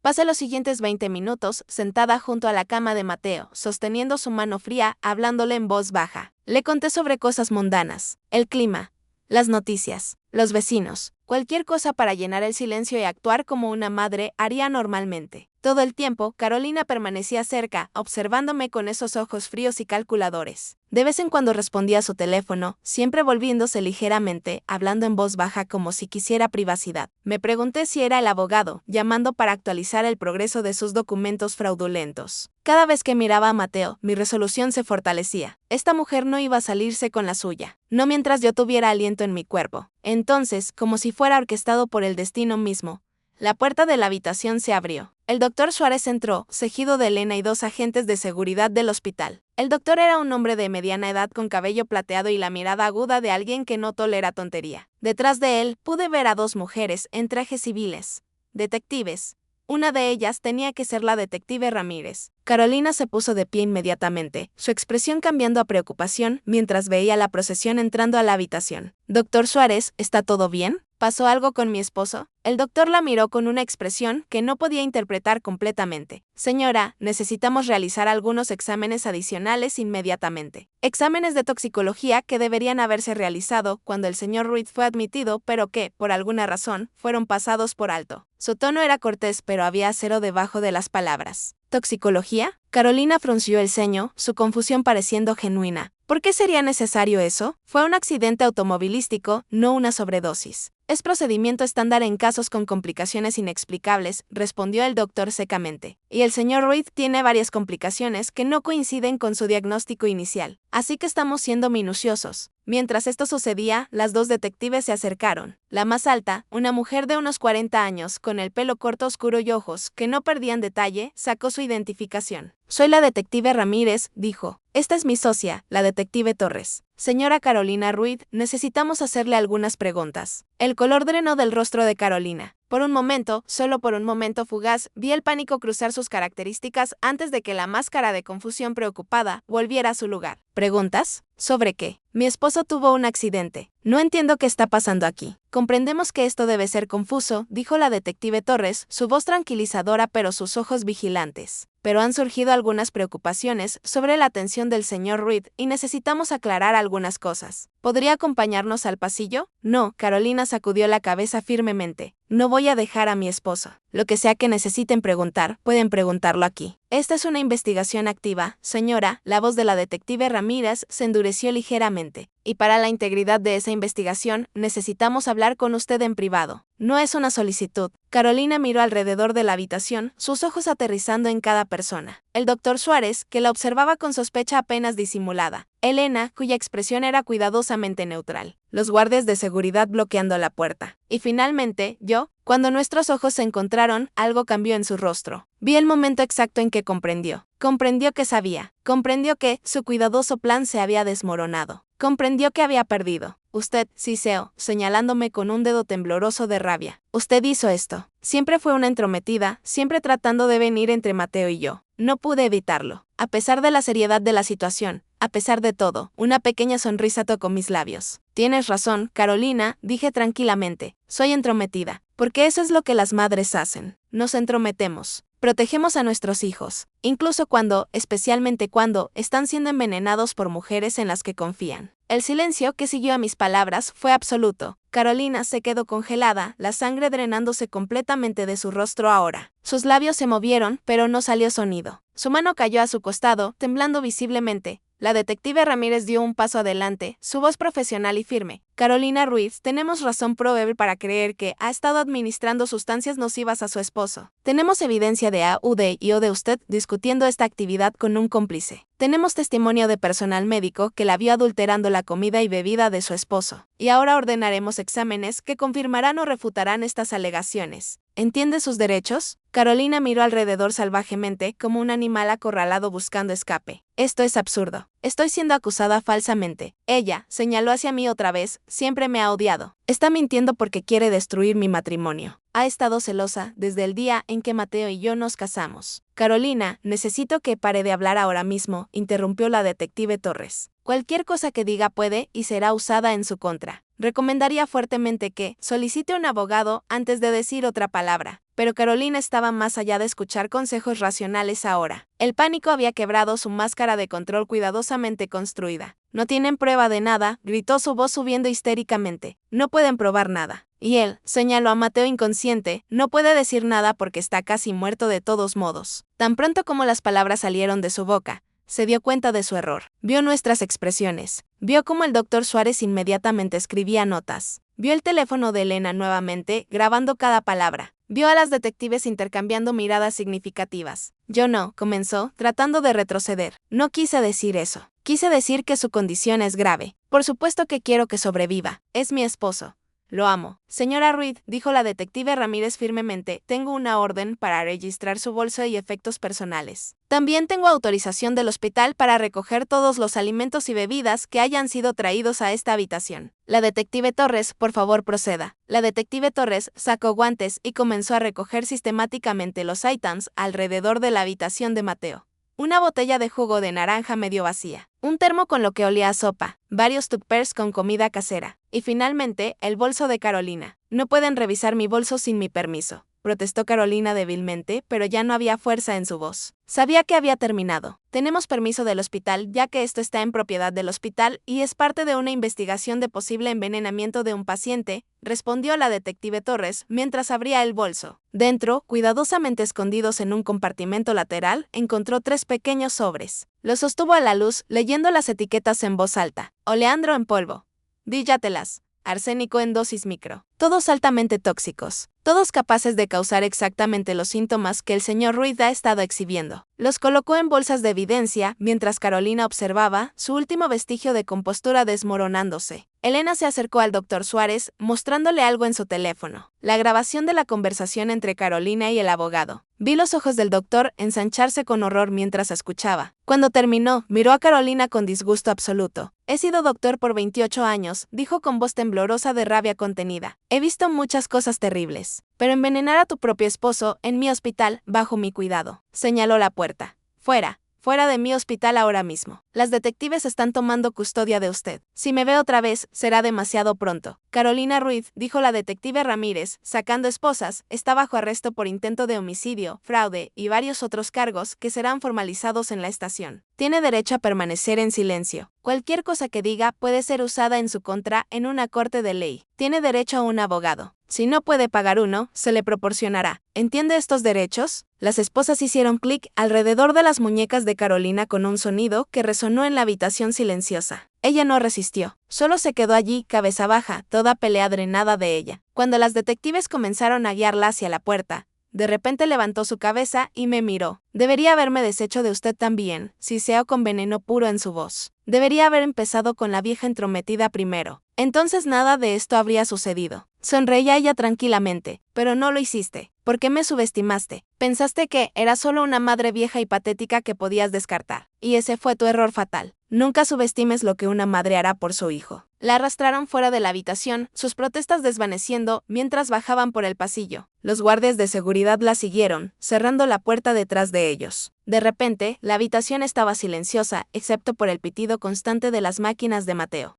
Pasé los siguientes 20 minutos sentada junto a la cama de Mateo, sosteniendo su mano fría, hablándole en voz baja. Le conté sobre cosas mundanas, el clima, las noticias, los vecinos, cualquier cosa para llenar el silencio y actuar como una madre haría normalmente. Todo el tiempo, Carolina permanecía cerca, observándome con esos ojos fríos y calculadores. De vez en cuando respondía a su teléfono, siempre volviéndose ligeramente, hablando en voz baja como si quisiera privacidad. Me pregunté si era el abogado, llamando para actualizar el progreso de sus documentos fraudulentos. Cada vez que miraba a Mateo, mi resolución se fortalecía. Esta mujer no iba a salirse con la suya, no mientras yo tuviera aliento en mi cuerpo. Entonces, como si fuera orquestado por el destino mismo, la puerta de la habitación se abrió. El doctor Suárez entró, seguido de Elena y 2 agentes de seguridad del hospital. El doctor era un hombre de mediana edad con cabello plateado y la mirada aguda de alguien que no tolera tontería. Detrás de él, pude ver a 2 mujeres en trajes civiles. Detectives. Una de ellas tenía que ser la detective Ramírez. Carolina se puso de pie inmediatamente, su expresión cambiando a preocupación mientras veía la procesión entrando a la habitación. «Doctor Suárez, ¿está todo bien? ¿Pasó algo con mi esposo?» El doctor la miró con una expresión que no podía interpretar completamente. «Señora, necesitamos realizar algunos exámenes adicionales inmediatamente. Exámenes de toxicología que deberían haberse realizado cuando el señor Ruiz fue admitido, pero que, por alguna razón, fueron pasados por alto». Su tono era cortés, pero había acero debajo de las palabras. ¿Toxicología? Carolina frunció el ceño, su confusión pareciendo genuina. ¿Por qué sería necesario eso? Fue un accidente automovilístico, no una sobredosis. Es procedimiento estándar en casos con complicaciones inexplicables, respondió el doctor secamente. Y el señor Ruiz tiene varias complicaciones que no coinciden con su diagnóstico inicial. Así que estamos siendo minuciosos. Mientras esto sucedía, las 2 detectives se acercaron. La más alta, una mujer de unos 40 años, con el pelo corto oscuro y ojos que no perdían detalle, sacó su identificación. «Soy la detective Ramírez», dijo. «Esta es mi socia, la detective Torres. Señora Carolina Ruiz, necesitamos hacerle algunas preguntas». El color drenó del rostro de Carolina. Por un momento, solo por un momento fugaz, vi el pánico cruzar sus características antes de que la máscara de confusión preocupada volviera a su lugar. «¿Preguntas? ¿Sobre qué?» «Mi esposo tuvo un accidente. No entiendo qué está pasando aquí. Comprendemos que esto debe ser confuso, dijo la detective Torres, su voz tranquilizadora pero sus ojos vigilantes. Pero han surgido algunas preocupaciones sobre la atención del señor Reed y necesitamos aclarar algunas cosas. ¿Podría acompañarnos al pasillo? No, Carolina sacudió la cabeza firmemente. No voy a dejar a mi esposo. Lo que sea que necesiten preguntar, pueden preguntarlo aquí. Esta es una investigación activa, señora. La voz de la detective Ramírez se endureció ligeramente. Y para la integridad de esa investigación, necesitamos hablar con usted en privado. No es una solicitud. Carolina miró alrededor de la habitación, sus ojos aterrizando en cada persona. El doctor Suárez, que la observaba con sospecha apenas disimulada. Elena, cuya expresión era cuidadosamente neutral. Los guardias de seguridad bloqueando la puerta. Y finalmente, yo. Cuando nuestros ojos se encontraron, algo cambió en su rostro. Vi el momento exacto en que comprendió. Comprendió que sabía. Comprendió que su cuidadoso plan se había desmoronado. Comprendió que había perdido. Usted, Ciceo, señalándome con un dedo tembloroso de rabia. Usted hizo esto. Siempre fue una entrometida, siempre tratando de venir entre Mateo y yo. No pude evitarlo. A pesar de la seriedad de la situación, a pesar de todo, una pequeña sonrisa tocó mis labios. Tienes razón, Carolina, dije tranquilamente. Soy entrometida, porque eso es lo que las madres hacen. Nos entrometemos. Protegemos a nuestros hijos, incluso cuando, especialmente cuando, están siendo envenenados por mujeres en las que confían. El silencio que siguió a mis palabras fue absoluto. Carolina se quedó congelada, la sangre drenándose completamente de su rostro ahora. Sus labios se movieron, pero no salió sonido. Su mano cayó a su costado, temblando visiblemente. La detective Ramírez dio un paso adelante, su voz profesional y firme. Carolina Ruiz, tenemos razón probable para creer que ha estado administrando sustancias nocivas a su esposo. Tenemos evidencia de A, U, D y O de usted discutiendo esta actividad con un cómplice. Tenemos testimonio de personal médico que la vio adulterando la comida y bebida de su esposo. Y ahora ordenaremos exámenes que confirmarán o refutarán estas alegaciones. ¿Entiende sus derechos? Carolina miró alrededor salvajemente como un animal acorralado buscando escape. Esto es absurdo. Estoy siendo acusada falsamente. Ella señaló hacia mí otra vez, siempre me ha odiado. Está mintiendo porque quiere destruir mi matrimonio. Ha estado celosa desde el día en que Mateo y yo nos casamos. Carolina, necesito que pare de hablar ahora mismo, interrumpió la detective Torres. Cualquier cosa que diga puede y será usada en su contra. Recomendaría fuertemente que solicite un abogado antes de decir otra palabra. Pero Carolina estaba más allá de escuchar consejos racionales ahora. El pánico había quebrado su máscara de control cuidadosamente construida. No tienen prueba de nada, gritó su voz subiendo histéricamente. No pueden probar nada. Y él, señaló a Mateo inconsciente, no puede decir nada porque está casi muerto de todos modos. Tan pronto como las palabras salieron de su boca, se dio cuenta de su error. Vio nuestras expresiones. Vio cómo el doctor Suárez inmediatamente escribía notas. Vio el teléfono de Elena nuevamente, grabando cada palabra. Vio a las detectives intercambiando miradas significativas. Yo no, comenzó, tratando de retroceder. No quise decir eso. Quise decir que su condición es grave. Por supuesto que quiero que sobreviva. Es mi esposo. Lo amo. Señora Reed, dijo la detective Ramírez firmemente, tengo una orden para registrar su bolso y efectos personales. También tengo autorización del hospital para recoger todos los alimentos y bebidas que hayan sido traídos a esta habitación. La detective Torres, por favor proceda. La detective Torres sacó guantes y comenzó a recoger sistemáticamente los items alrededor de la habitación de Mateo. Una botella de jugo de naranja medio vacía, un termo con lo que olía a sopa, varios tuppers con comida casera, y finalmente, el bolso de Carolina. No pueden revisar mi bolso sin mi permiso, protestó Carolina débilmente, pero ya no había fuerza en su voz. Sabía que había terminado. Tenemos permiso del hospital ya que esto está en propiedad del hospital y es parte de una investigación de posible envenenamiento de un paciente, respondió la detective Torres mientras abría el bolso. Dentro, cuidadosamente escondidos en un compartimento lateral, encontró 3 pequeños sobres. Los sostuvo a la luz, leyendo las etiquetas en voz alta. Oleandro en polvo. Díjatelas. Arsénico en dosis micro. Todos altamente tóxicos. Todos capaces de causar exactamente los síntomas que el señor Ruiz ha estado exhibiendo. Los colocó en bolsas de evidencia, mientras Carolina observaba su último vestigio de compostura desmoronándose. Elena se acercó al doctor Suárez, mostrándole algo en su teléfono. La grabación de la conversación entre Carolina y el abogado. Vi los ojos del doctor ensancharse con horror mientras escuchaba. Cuando terminó, miró a Carolina con disgusto absoluto. He sido doctor por 28 años, dijo con voz temblorosa de rabia contenida. He visto muchas cosas terribles. Pero envenenar a tu propio esposo en mi hospital, bajo mi cuidado. Señaló la puerta. Fuera. fuera de mi hospital ahora mismo. Las detectives están tomando custodia de usted. Si me ve otra vez, será demasiado pronto. Carolina Ruiz, dijo la detective Ramírez, sacando esposas, está bajo arresto por intento de homicidio, fraude y varios otros cargos que serán formalizados en la estación. Tiene derecho a permanecer en silencio. Cualquier cosa que diga puede ser usada en su contra en una corte de ley. Tiene derecho a un abogado. Si no puede pagar uno, se le proporcionará. ¿Entiende estos derechos? Las esposas hicieron clic alrededor de las muñecas de Carolina con un sonido que resonó en la habitación silenciosa. Ella no resistió, solo se quedó allí, cabeza baja, toda pelea drenada de ella. Cuando las detectives comenzaron a guiarla hacia la puerta, de repente levantó su cabeza y me miró. Debería haberme deshecho de usted también, siseó con veneno puro en su voz. Debería haber empezado con la vieja entrometida primero. Entonces nada de esto habría sucedido. Sonreía ella tranquilamente, pero no lo hiciste. ¿Por qué me subestimaste? Pensaste que era solo una madre vieja y patética que podías descartar. Y ese fue tu error fatal. Nunca subestimes lo que una madre hará por su hijo. La arrastraron fuera de la habitación, sus protestas desvaneciendo mientras bajaban por el pasillo. Los guardias de seguridad la siguieron, cerrando la puerta detrás de ellos. De repente, la habitación estaba silenciosa, excepto por el pitido constante de las máquinas de Mateo.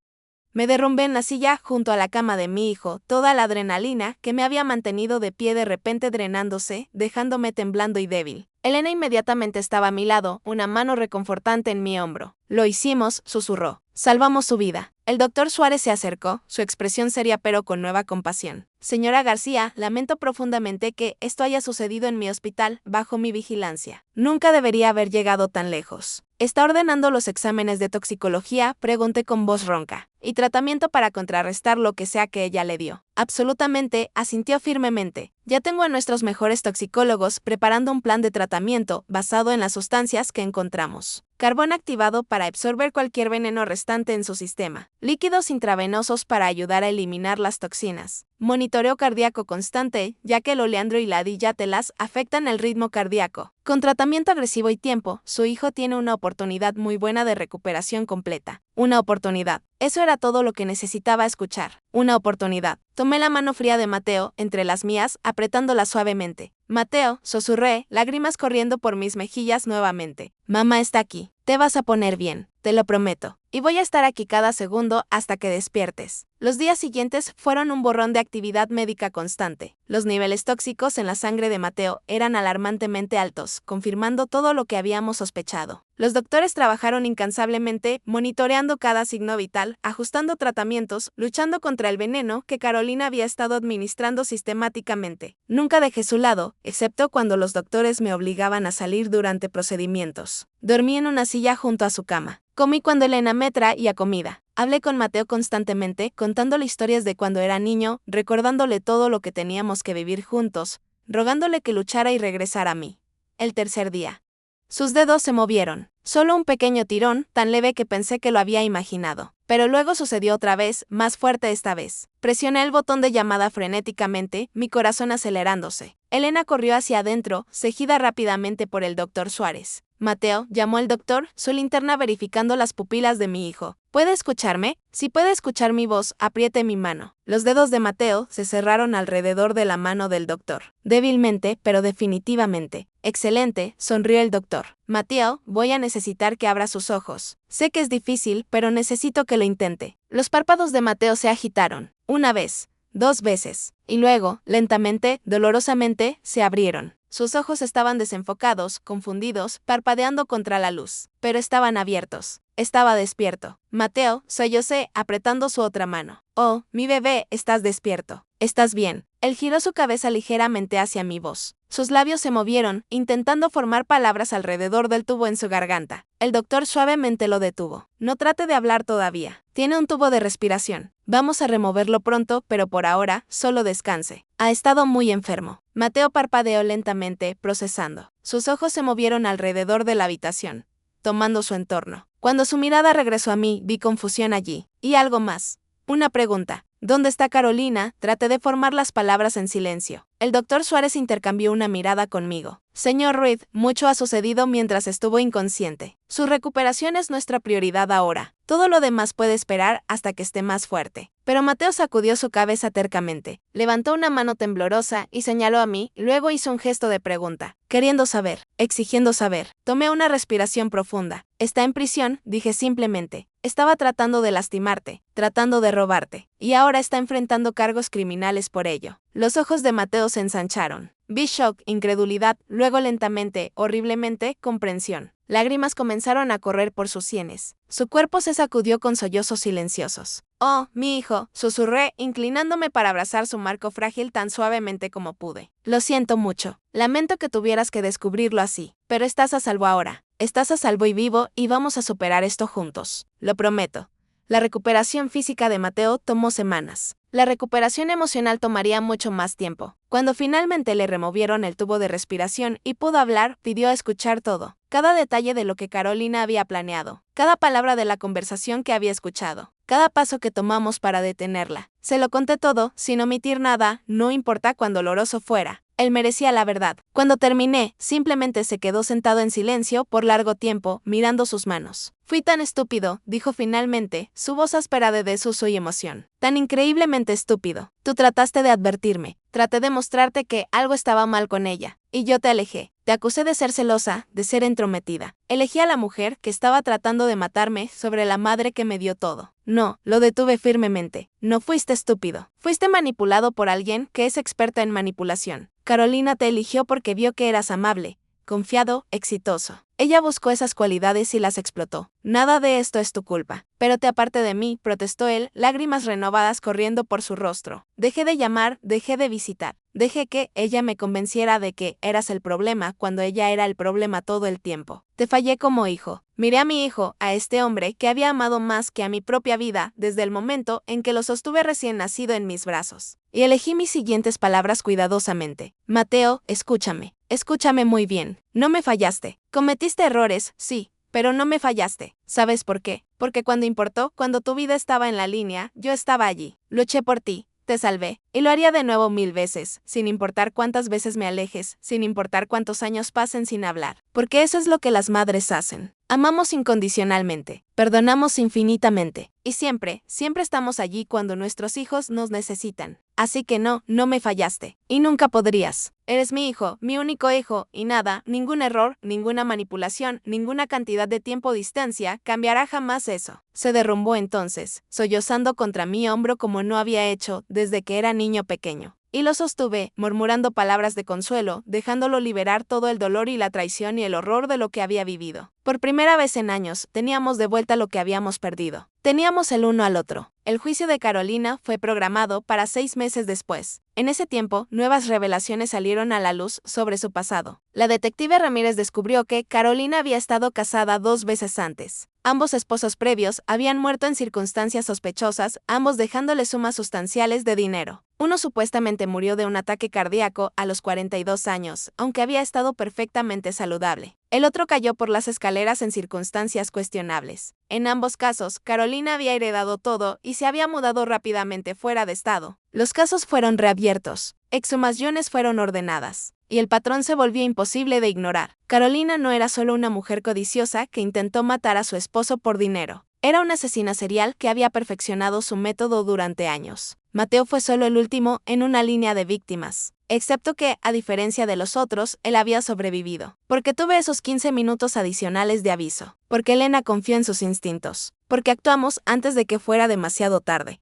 Me derrumbé en la silla junto a la cama de mi hijo, toda la adrenalina que me había mantenido de pie de repente drenándose, dejándome temblando y débil. Elena inmediatamente estaba a mi lado, una mano reconfortante en mi hombro. Lo hicimos, susurró. Salvamos su vida. El doctor Suárez se acercó, su expresión seria pero con nueva compasión. Señora García, lamento profundamente que esto haya sucedido en mi hospital, bajo mi vigilancia. Nunca debería haber llegado tan lejos. ¿Está ordenando los exámenes de toxicología?, pregunté con voz ronca. Y tratamiento para contrarrestar lo que sea que ella le dio. Absolutamente, asintió firmemente. Ya tengo a nuestros mejores toxicólogos preparando un plan de tratamiento basado en las sustancias que encontramos. Carbón activado para absorber cualquier veneno restante en su sistema. Líquidos intravenosos para ayudar a eliminar las toxinas. Monitoreo cardíaco constante, ya que el oleandro y la diátelas afectan el ritmo cardíaco. Con tratamiento agresivo y tiempo, su hijo tiene una oportunidad muy buena de recuperación completa. Una oportunidad. Eso era todo lo que necesitaba escuchar. Una oportunidad. Tomé la mano fría de Mateo entre las mías, apretándola suavemente. Mateo, susurré, lágrimas corriendo por mis mejillas nuevamente. Mamá está aquí. Te vas a poner bien, te lo prometo. Y voy a estar aquí cada segundo hasta que despiertes. Los días siguientes fueron un borrón de actividad médica constante. Los niveles tóxicos en la sangre de Mateo eran alarmantemente altos, confirmando todo lo que habíamos sospechado. Los doctores trabajaron incansablemente, monitoreando cada signo vital, ajustando tratamientos, luchando contra el veneno que Carolina había estado administrando sistemáticamente. Nunca dejé su lado, excepto cuando los doctores me obligaban a salir durante procedimientos. Dormí en una silla junto a su cama. Comí cuando Elena me traía comida. Hablé con Mateo constantemente, contándole historias de cuando era niño, recordándole todo lo que teníamos que vivir juntos, rogándole que luchara y regresara a mí. El tercer día. Sus dedos se movieron. Solo un pequeño tirón, tan leve que pensé que lo había imaginado. Pero luego sucedió otra vez, más fuerte esta vez. Presioné el botón de llamada frenéticamente, mi corazón acelerándose. Elena corrió hacia adentro, seguida rápidamente por el doctor Suárez. Mateo, llamó al doctor, su linterna verificando las pupilas de mi hijo. ¿Puede escucharme? Si puede escuchar mi voz, apriete mi mano. Los dedos de Mateo se cerraron alrededor de la mano del doctor. Débilmente, pero definitivamente. Excelente, sonrió el doctor. Mateo, voy a necesitar que abra sus ojos. Sé que es difícil, pero necesito que lo intente. Los párpados de Mateo se agitaron. Una vez, 2 veces. Y luego, lentamente, dolorosamente, se abrieron. Sus ojos estaban desenfocados, confundidos, parpadeando contra la luz. Pero estaban abiertos. Estaba despierto. Mateo, sollocé, apretando su otra mano. Oh, mi bebé, estás despierto. ¿Estás bien? Él giró su cabeza ligeramente hacia mi voz. Sus labios se movieron, intentando formar palabras alrededor del tubo en su garganta. El doctor suavemente lo detuvo. No trate de hablar todavía. Tiene un tubo de respiración. Vamos a removerlo pronto, pero por ahora, solo descanse. Ha estado muy enfermo. Mateo parpadeó lentamente, procesando. Sus ojos se movieron alrededor de la habitación, tomando su entorno. Cuando su mirada regresó a mí, vi confusión allí. Y algo más. Una pregunta. ¿Dónde está Carolina? Traté de formar las palabras en silencio. El doctor Suárez intercambió una mirada conmigo. Señor Reed, mucho ha sucedido mientras estuvo inconsciente. Su recuperación es nuestra prioridad ahora. Todo lo demás puede esperar hasta que esté más fuerte. Pero Mateo sacudió su cabeza tercamente, levantó una mano temblorosa y señaló a mí, luego hizo un gesto de pregunta, queriendo saber, exigiendo saber. Tomé una respiración profunda. Está en prisión, dije simplemente. Estaba tratando de lastimarte, tratando de robarte, y ahora está enfrentando cargos criminales por ello. Los ojos de Mateo se ensancharon. Vi shock, incredulidad, luego lentamente, horriblemente, comprensión. Lágrimas comenzaron a correr por sus sienes. Su cuerpo se sacudió con sollozos silenciosos. «Oh, mi hijo», susurré, inclinándome para abrazar su marco frágil tan suavemente como pude. «Lo siento mucho. Lamento que tuvieras que descubrirlo así. Pero estás a salvo ahora. Estás a salvo y vivo y vamos a superar esto juntos. Lo prometo». La recuperación física de Mateo tomó semanas. La recuperación emocional tomaría mucho más tiempo. Cuando finalmente le removieron el tubo de respiración y pudo hablar, pidió escuchar todo. Cada detalle de lo que Carolina había planeado. Cada palabra de la conversación que había escuchado. Cada paso que tomamos para detenerla. Se lo conté todo, sin omitir nada, no importa cuán doloroso fuera. Él merecía la verdad. Cuando terminé, simplemente se quedó sentado en silencio por largo tiempo, mirando sus manos. Fui tan estúpido, dijo finalmente, su voz áspera de desuso y emoción. Tan increíblemente estúpido. Tú trataste de advertirme. Traté de mostrarte que algo estaba mal con ella. Y yo te alejé. Te acusé de ser celosa, de ser entrometida. Elegí a la mujer que estaba tratando de matarme sobre la madre que me dio todo. No, lo detuve firmemente. No fuiste estúpido. Fuiste manipulado por alguien que es experta en manipulación. Carolina te eligió porque vio que eras amable, confiado, exitoso. Ella buscó esas cualidades y las explotó. Nada de esto es tu culpa. Pero te aparte de mí, protestó él, lágrimas renovadas corriendo por su rostro. Dejé de llamar, dejé de visitar. Dejé que ella me convenciera de que eras el problema cuando ella era el problema todo el tiempo. Te fallé como hijo. Miré a mi hijo, a este hombre que había amado más que a mi propia vida desde el momento en que lo sostuve recién nacido en mis brazos. Y elegí mis siguientes palabras cuidadosamente. Mateo, escúchame. Escúchame muy bien. No me fallaste. Cometiste errores, sí, pero no me fallaste. ¿Sabes por qué? Porque cuando importó, cuando tu vida estaba en la línea, yo estaba allí. Luché por ti. Te salvé, y lo haría de nuevo 1000 veces, sin importar cuántas veces me alejes, sin importar cuántos años pasen sin hablar, porque eso es lo que las madres hacen. Amamos incondicionalmente, perdonamos infinitamente, y siempre, siempre estamos allí cuando nuestros hijos nos necesitan. Así que no me fallaste, y nunca podrías. Eres mi hijo, mi único hijo, y nada, ningún error, ninguna manipulación, ninguna cantidad de tiempo o distancia cambiará jamás eso. Se derrumbó entonces, sollozando contra mi hombro como no había hecho desde que era niño pequeño. Y lo sostuve, murmurando palabras de consuelo, dejándolo liberar todo el dolor y la traición y el horror de lo que había vivido. Por primera vez en años, teníamos de vuelta lo que habíamos perdido. Teníamos el uno al otro. El juicio de Carolina fue programado para 6 meses después. En ese tiempo, nuevas revelaciones salieron a la luz sobre su pasado. La detective Ramírez descubrió que Carolina había estado casada 2 veces antes. Ambos esposos previos habían muerto en circunstancias sospechosas, ambos dejándole sumas sustanciales de dinero. Uno supuestamente murió de un ataque cardíaco a los 42 años, aunque había estado perfectamente saludable. El otro cayó por las escaleras en circunstancias cuestionables. En ambos casos, Carolina había heredado todo y se había mudado rápidamente fuera de estado. Los casos fueron reabiertos, exhumaciones fueron ordenadas, y el patrón se volvió imposible de ignorar. Carolina no era solo una mujer codiciosa que intentó matar a su esposo por dinero. Era una asesina serial que había perfeccionado su método durante años. Mateo fue solo el último en una línea de víctimas. Excepto que, a diferencia de los otros, él había sobrevivido. Porque tuve esos 15 minutos adicionales de aviso. Porque Elena confió en sus instintos. Porque actuamos antes de que fuera demasiado tarde.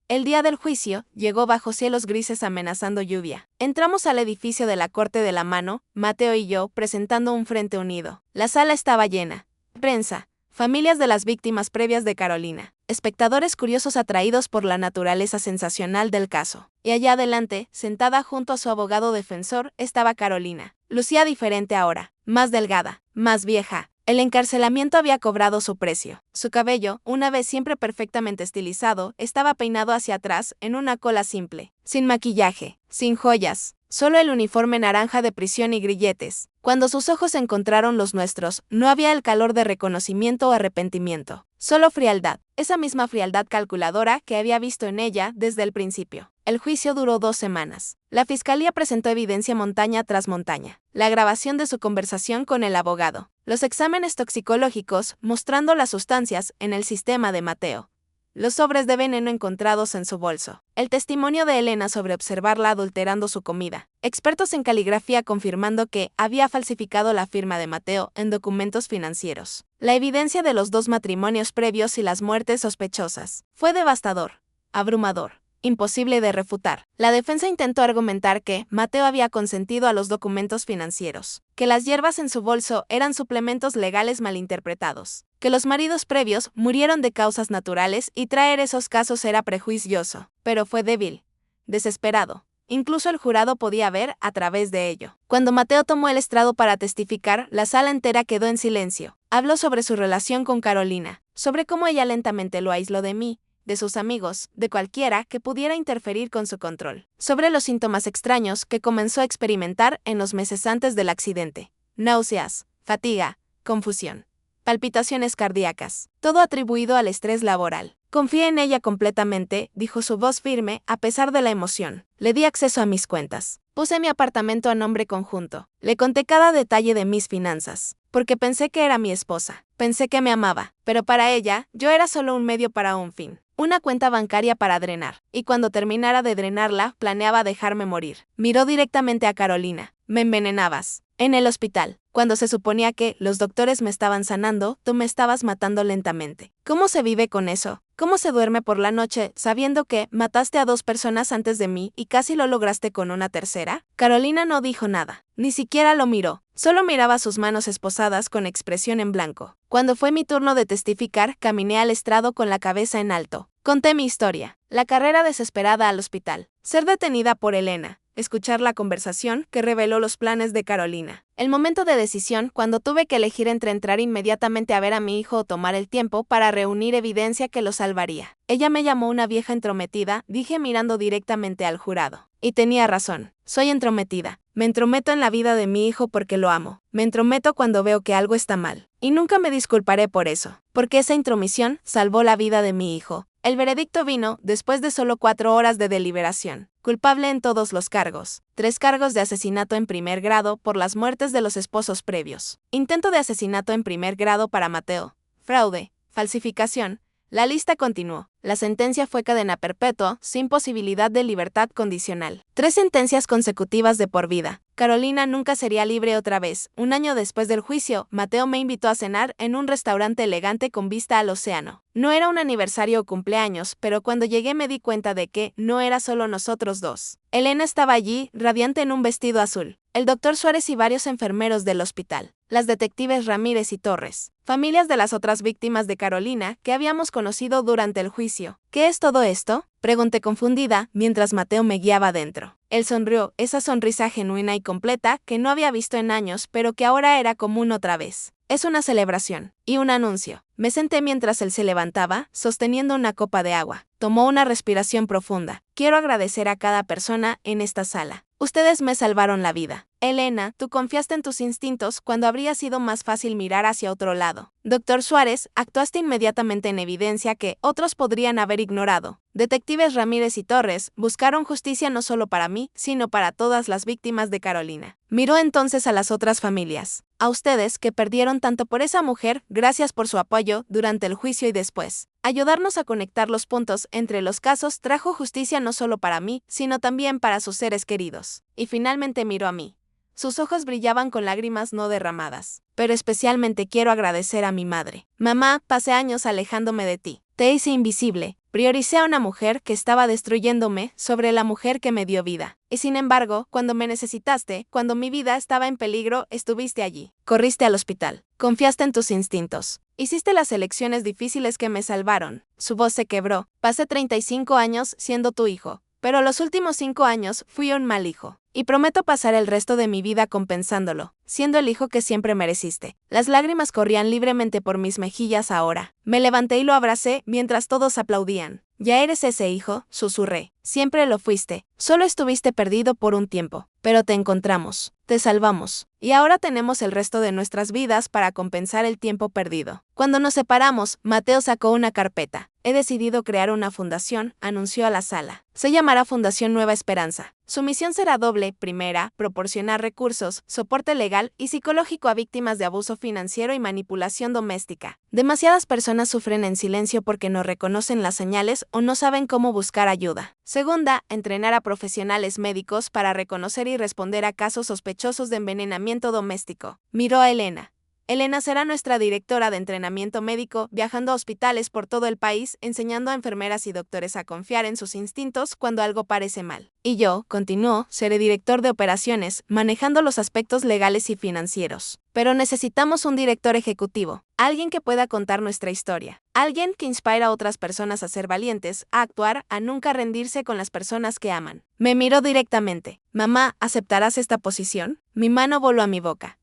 El día del juicio llegó bajo cielos grises amenazando lluvia. Entramos al edificio de la Corte de la Mano, Mateo y yo, presentando un frente unido. La sala estaba llena. Prensa. Familias de las víctimas previas de Carolina. Espectadores curiosos atraídos por la naturaleza sensacional del caso. Y allá adelante, sentada junto a su abogado defensor, estaba Carolina. Lucía diferente ahora, más delgada, más vieja. El encarcelamiento había cobrado su precio. Su cabello, una vez siempre perfectamente estilizado, estaba peinado hacia atrás en una cola simple, sin maquillaje, sin joyas, solo el uniforme naranja de prisión y grilletes. Cuando sus ojos encontraron los nuestros, no había el calor de reconocimiento o arrepentimiento. Solo frialdad, esa misma frialdad calculadora que había visto en ella desde el principio. El juicio duró 2 semanas. La fiscalía presentó evidencia montaña tras montaña. La grabación de su conversación con el abogado. Los exámenes toxicológicos mostrando las sustancias en el sistema de Mateo. Los sobres de veneno encontrados en su bolso. El testimonio de Elena sobre observarla adulterando su comida. Expertos en caligrafía confirmando que había falsificado la firma de Mateo en documentos financieros. La evidencia de los 2 matrimonios previos y las muertes sospechosas. Fue devastador, abrumador, imposible de refutar. La defensa intentó argumentar que Mateo había consentido a los documentos financieros, que las hierbas en su bolso eran suplementos legales malinterpretados, que los maridos previos murieron de causas naturales y traer esos casos era prejuicioso, pero fue débil, desesperado. Incluso el jurado podía ver a través de ello. Cuando Mateo tomó el estrado para testificar, la sala entera quedó en silencio. Habló sobre su relación con Carolina, sobre cómo ella lentamente lo aisló de mí, de sus amigos, de cualquiera que pudiera interferir con su control, sobre los síntomas extraños que comenzó a experimentar en los meses antes del accidente. Náuseas, fatiga, confusión, palpitaciones cardíacas, todo atribuido al estrés laboral. Confié en ella completamente, dijo su voz firme, a pesar de la emoción. Le di acceso a mis cuentas. Puse mi apartamento a nombre conjunto. Le conté cada detalle de mis finanzas, porque pensé que era mi esposa. Pensé que me amaba, pero para ella, yo era solo un medio para un fin. Una cuenta bancaria para drenar, y cuando terminara de drenarla, planeaba dejarme morir. Miró directamente a Carolina. Me envenenabas. En el hospital, cuando se suponía que los doctores me estaban sanando, tú me estabas matando lentamente. ¿Cómo se vive con eso? ¿Cómo se duerme por la noche sabiendo que mataste a 2 personas antes de mí y casi lo lograste con una tercera? Carolina no dijo nada, ni siquiera lo miró, solo miraba sus manos esposadas con expresión en blanco. Cuando fue mi turno de testificar, caminé al estrado con la cabeza en alto. Conté mi historia, la carrera desesperada al hospital, ser detenida por Elena, escuchar la conversación que reveló los planes de Carolina. El momento de decisión, cuando tuve que elegir entre entrar inmediatamente a ver a mi hijo o tomar el tiempo para reunir evidencia que lo salvaría. Ella me llamó una vieja entrometida, dije mirando directamente al jurado. Y tenía razón, soy entrometida. Me entrometo en la vida de mi hijo porque lo amo. Me entrometo cuando veo que algo está mal. Y nunca me disculparé por eso, porque esa intromisión salvó la vida de mi hijo. El veredicto vino después de solo 4 horas de deliberación. Culpable en todos los cargos. 3 cargos de asesinato en primer grado por las muertes de los esposos previos. Intento de asesinato en primer grado para Mateo. Fraude. Falsificación. La lista continuó. La sentencia fue cadena perpetua, sin posibilidad de libertad condicional. 3 sentencias consecutivas de por vida. Carolina nunca sería libre otra vez. Un año después del juicio, Mateo me invitó a cenar en un restaurante elegante con vista al océano. No era un aniversario o cumpleaños, pero cuando llegué me di cuenta de que no era solo nosotros 2. Elena estaba allí, radiante en un vestido azul. El doctor Suárez y varios enfermeros del hospital. Las detectives Ramírez y Torres. Familias de las otras víctimas de Carolina que habíamos conocido durante el juicio. ¿Qué es todo esto?, pregunté confundida mientras Mateo me guiaba adentro. Él sonrió, esa sonrisa genuina y completa que no había visto en años, pero que ahora era común otra vez. Es una celebración y un anuncio. Me senté mientras él se levantaba, sosteniendo una copa de agua. Tomó una respiración profunda. Quiero agradecer a cada persona en esta sala. Ustedes me salvaron la vida. Elena, tú confiaste en tus instintos cuando habría sido más fácil mirar hacia otro lado. Doctor Suárez, actuaste inmediatamente en evidencia que otros podrían haber ignorado. Detectives Ramírez y Torres buscaron justicia no solo para mí, sino para todas las víctimas de Carolina. Miró entonces a las otras familias. A ustedes que perdieron tanto por esa mujer, gracias por su apoyo durante el juicio y después. Ayudarnos a conectar los puntos entre los casos trajo justicia no solo para mí, sino también para sus seres queridos. Y finalmente miró a mí. Sus ojos brillaban con lágrimas no derramadas. Pero especialmente quiero agradecer a mi madre. Mamá, pasé años alejándome de ti. Te hice invisible. Prioricé a una mujer que estaba destruyéndome sobre la mujer que me dio vida. Y sin embargo, cuando me necesitaste, cuando mi vida estaba en peligro, estuviste allí. Corriste al hospital. Confiaste en tus instintos. Hiciste las elecciones difíciles que me salvaron. Su voz se quebró. Pasé 35 años siendo tu hijo. Pero los últimos 5 años fui un mal hijo. Y prometo pasar el resto de mi vida compensándolo, siendo el hijo que siempre mereciste. Las lágrimas corrían libremente por mis mejillas ahora. Me levanté y lo abracé mientras todos aplaudían. Ya eres ese hijo, susurré. Siempre lo fuiste. Solo estuviste perdido por un tiempo. Pero te encontramos. Te salvamos. Y ahora tenemos el resto de nuestras vidas para compensar el tiempo perdido. Cuando nos separamos, Mateo sacó una carpeta. He decidido crear una fundación, anunció a la sala. Se llamará Fundación Nueva Esperanza. Su misión será doble. Primera, proporcionar recursos, soporte legal y psicológico a víctimas de abuso financiero y manipulación doméstica. Demasiadas personas sufren en silencio porque no reconocen las señales o no saben cómo buscar ayuda. Segunda, entrenar a profesionales médicos para reconocer y responder a casos sospechosos de envenenamiento doméstico. Miró a Elena. Elena será nuestra directora de entrenamiento médico, viajando a hospitales por todo el país, enseñando a enfermeras y doctores a confiar en sus instintos cuando algo parece mal. Y yo, continuó, seré director de operaciones, manejando los aspectos legales y financieros. Pero necesitamos un director ejecutivo, alguien que pueda contar nuestra historia, alguien que inspire a otras personas a ser valientes, a actuar, a nunca rendirse con las personas que aman. Me miró directamente. Mamá, ¿aceptarás esta posición? Mi mano voló a mi boca.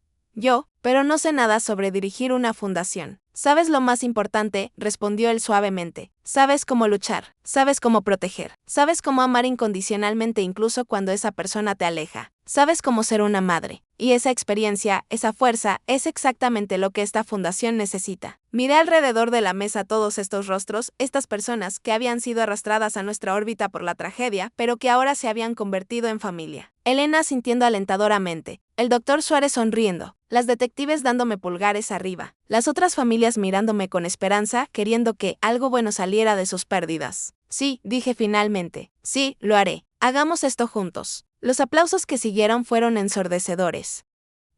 Pero no sé nada sobre dirigir una fundación. ¿Sabes lo más importante?, respondió él suavemente. Sabes cómo luchar, sabes cómo proteger, sabes cómo amar incondicionalmente incluso cuando esa persona te aleja. Sabes cómo ser una madre. Y esa experiencia, esa fuerza, es exactamente lo que esta fundación necesita. Miré alrededor de la mesa todos estos rostros, estas personas que habían sido arrastradas a nuestra órbita por la tragedia, pero que ahora se habían convertido en familia. Elena sintiendo alentadoramente, el doctor Suárez sonriendo, las detectives dándome pulgares arriba, las otras familias mirándome con esperanza, queriendo que algo bueno saliera de sus pérdidas. Sí, dije finalmente. Sí, lo haré. Hagamos esto juntos. Los aplausos que siguieron fueron ensordecedores.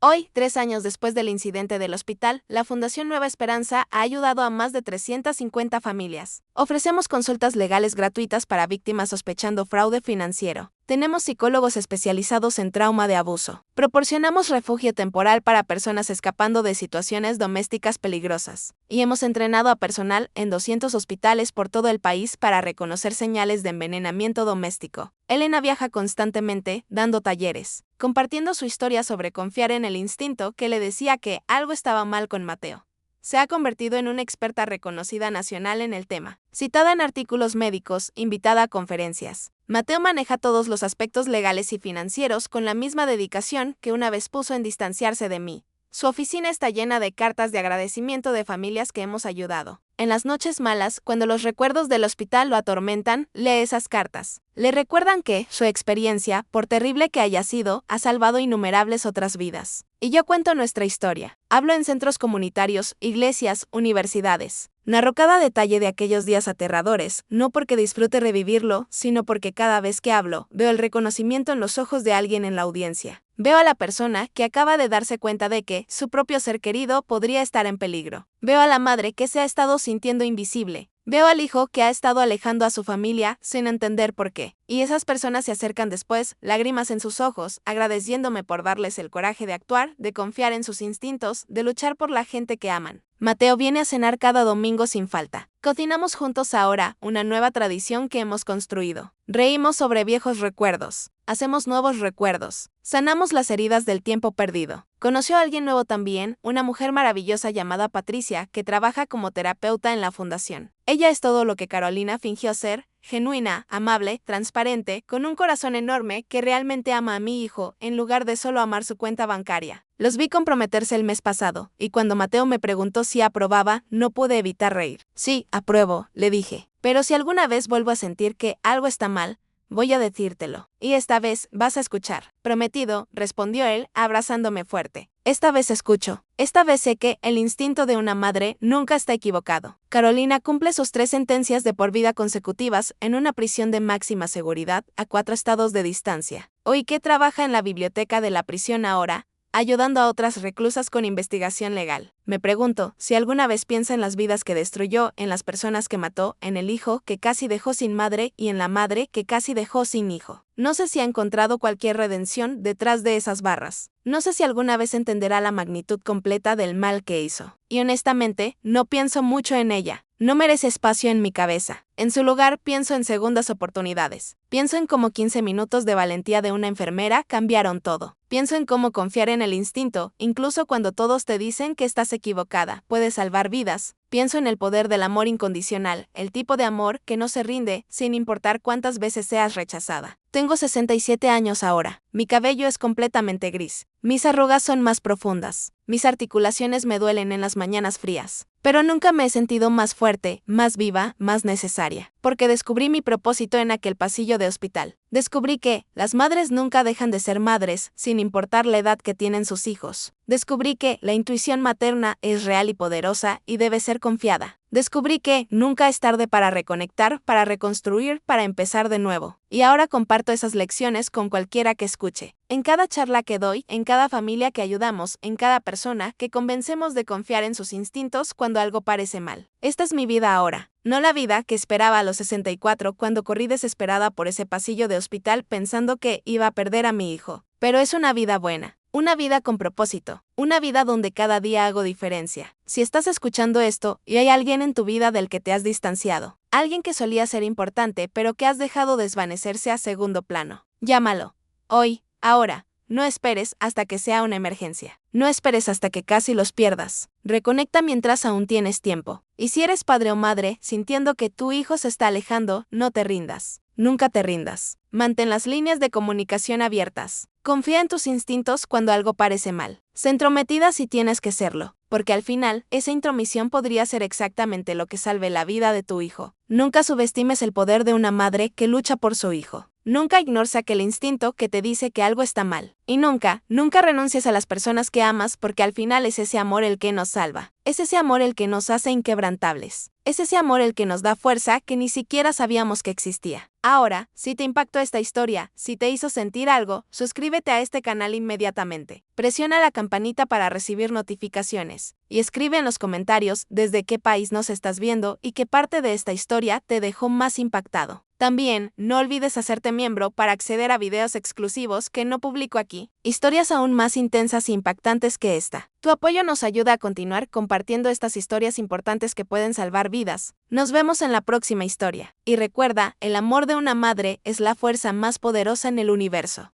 Hoy, 3 años después del incidente del hospital, la Fundación Nueva Esperanza ha ayudado a más de 350 familias. Ofrecemos consultas legales gratuitas para víctimas sospechando fraude financiero. Tenemos psicólogos especializados en trauma de abuso. Proporcionamos refugio temporal para personas escapando de situaciones domésticas peligrosas. Y hemos entrenado a personal en 200 hospitales por todo el país para reconocer señales de envenenamiento doméstico. Elena viaja constantemente, dando talleres, compartiendo su historia sobre confiar en el instinto que le decía que algo estaba mal con Mateo. Se ha convertido en una experta reconocida nacional en el tema, citada en artículos médicos, invitada a conferencias. Mateo maneja todos los aspectos legales y financieros con la misma dedicación que una vez puso en distanciarse de mí. Su oficina está llena de cartas de agradecimiento de familias que hemos ayudado. En las noches malas, cuando los recuerdos del hospital lo atormentan, lee esas cartas. Le recuerdan que, su experiencia, por terrible que haya sido, ha salvado innumerables otras vidas. Y yo cuento nuestra historia. Hablo en centros comunitarios, iglesias, universidades. Narro cada detalle de aquellos días aterradores, no porque disfrute revivirlo, sino porque cada vez que hablo, veo el reconocimiento en los ojos de alguien en la audiencia. Veo a la persona que acaba de darse cuenta de que su propio ser querido podría estar en peligro. Veo a la madre que se ha estado sintiendo invisible. Veo al hijo que ha estado alejando a su familia sin entender por qué. Y esas personas se acercan después, lágrimas en sus ojos, agradeciéndome por darles el coraje de actuar, de confiar en sus instintos, de luchar por la gente que aman. Mateo viene a cenar cada domingo sin falta. Cocinamos juntos ahora, una nueva tradición que hemos construido. Reímos sobre viejos recuerdos. Hacemos nuevos recuerdos. Sanamos las heridas del tiempo perdido. Conoció a alguien nuevo también, una mujer maravillosa llamada Patricia, que trabaja como terapeuta en la fundación. Ella es todo lo que Carolina fingió ser, genuina, amable, transparente, con un corazón enorme que realmente ama a mi hijo, en lugar de solo amar su cuenta bancaria. Los vi comprometerse el mes pasado, y cuando Mateo me preguntó si aprobaba, no pude evitar reír. Sí, apruebo, le dije. Pero si alguna vez vuelvo a sentir que algo está mal, voy a decírtelo. Y esta vez vas a escuchar. Prometido, respondió él, abrazándome fuerte. Esta vez escucho. Esta vez sé que el instinto de una madre nunca está equivocado. Carolina cumple sus 3 sentencias de por vida consecutivas en una prisión de máxima seguridad a 4 estados de distancia. Hoy que trabaja en la biblioteca de la prisión ahora, ayudando a otras reclusas con investigación legal. Me pregunto si alguna vez piensa en las vidas que destruyó, en las personas que mató, en el hijo que casi dejó sin madre y en la madre que casi dejó sin hijo. No sé si ha encontrado cualquier redención detrás de esas barras. No sé si alguna vez entenderá la magnitud completa del mal que hizo. Y honestamente, no pienso mucho en ella. No merece espacio en mi cabeza. En su lugar, pienso en segundas oportunidades. Pienso en cómo 15 minutos de valentía de una enfermera cambiaron todo. Pienso en cómo confiar en el instinto, incluso cuando todos te dicen que estás equivocada, puede salvar vidas. Pienso en el poder del amor incondicional, el tipo de amor que no se rinde, sin importar cuántas veces seas rechazada. Tengo 67 años ahora. Mi cabello es completamente gris. Mis arrugas son más profundas. Mis articulaciones me duelen en las mañanas frías. Pero nunca me he sentido más fuerte, más viva, más necesaria. Porque descubrí mi propósito en aquel pasillo de hospital. Descubrí que las madres nunca dejan de ser madres, sin importar la edad que tienen sus hijos. Descubrí que la intuición materna es real y poderosa y debe ser confiada. Descubrí que nunca es tarde para reconectar, para reconstruir, para empezar de nuevo. Y ahora comparto esas lecciones con cualquiera que escuche. En cada charla que doy, en cada familia que ayudamos, en cada persona que convencemos de confiar en sus instintos cuando algo parece mal. Esta es mi vida ahora, no la vida que esperaba a los 64 cuando corrí desesperada por ese pasillo de hospital pensando que iba a perder a mi hijo. Pero es una vida buena. Una vida con propósito, una vida donde cada día hago diferencia. Si estás escuchando esto y hay alguien en tu vida del que te has distanciado, alguien que solía ser importante pero que has dejado desvanecerse a segundo plano, llámalo. Hoy, ahora. No esperes hasta que sea una emergencia. No esperes hasta que casi los pierdas. Reconecta mientras aún tienes tiempo. Y si eres padre o madre, sintiendo que tu hijo se está alejando, no te rindas. Nunca te rindas. Mantén las líneas de comunicación abiertas. Confía en tus instintos cuando algo parece mal. Sé entrometida si tienes que serlo, porque al final, esa intromisión podría ser exactamente lo que salve la vida de tu hijo. Nunca subestimes el poder de una madre que lucha por su hijo. Nunca ignores aquel instinto que te dice que algo está mal. Y nunca renuncies a las personas que amas porque al final es ese amor el que nos salva. Es ese amor el que nos hace inquebrantables. Es ese amor el que nos da fuerza que ni siquiera sabíamos que existía. Ahora, si te impactó esta historia, si te hizo sentir algo, suscríbete a este canal inmediatamente. Presiona la campanita para recibir notificaciones. Y escribe en los comentarios desde qué país nos estás viendo y qué parte de esta historia te dejó más impactado. También, no olvides hacerte miembro para acceder a videos exclusivos que no publico aquí, historias aún más intensas e impactantes que esta. Tu apoyo nos ayuda a continuar compartiendo estas historias importantes que pueden salvar vidas. Nos vemos en la próxima historia. Y recuerda, el amor de una madre es la fuerza más poderosa en el universo.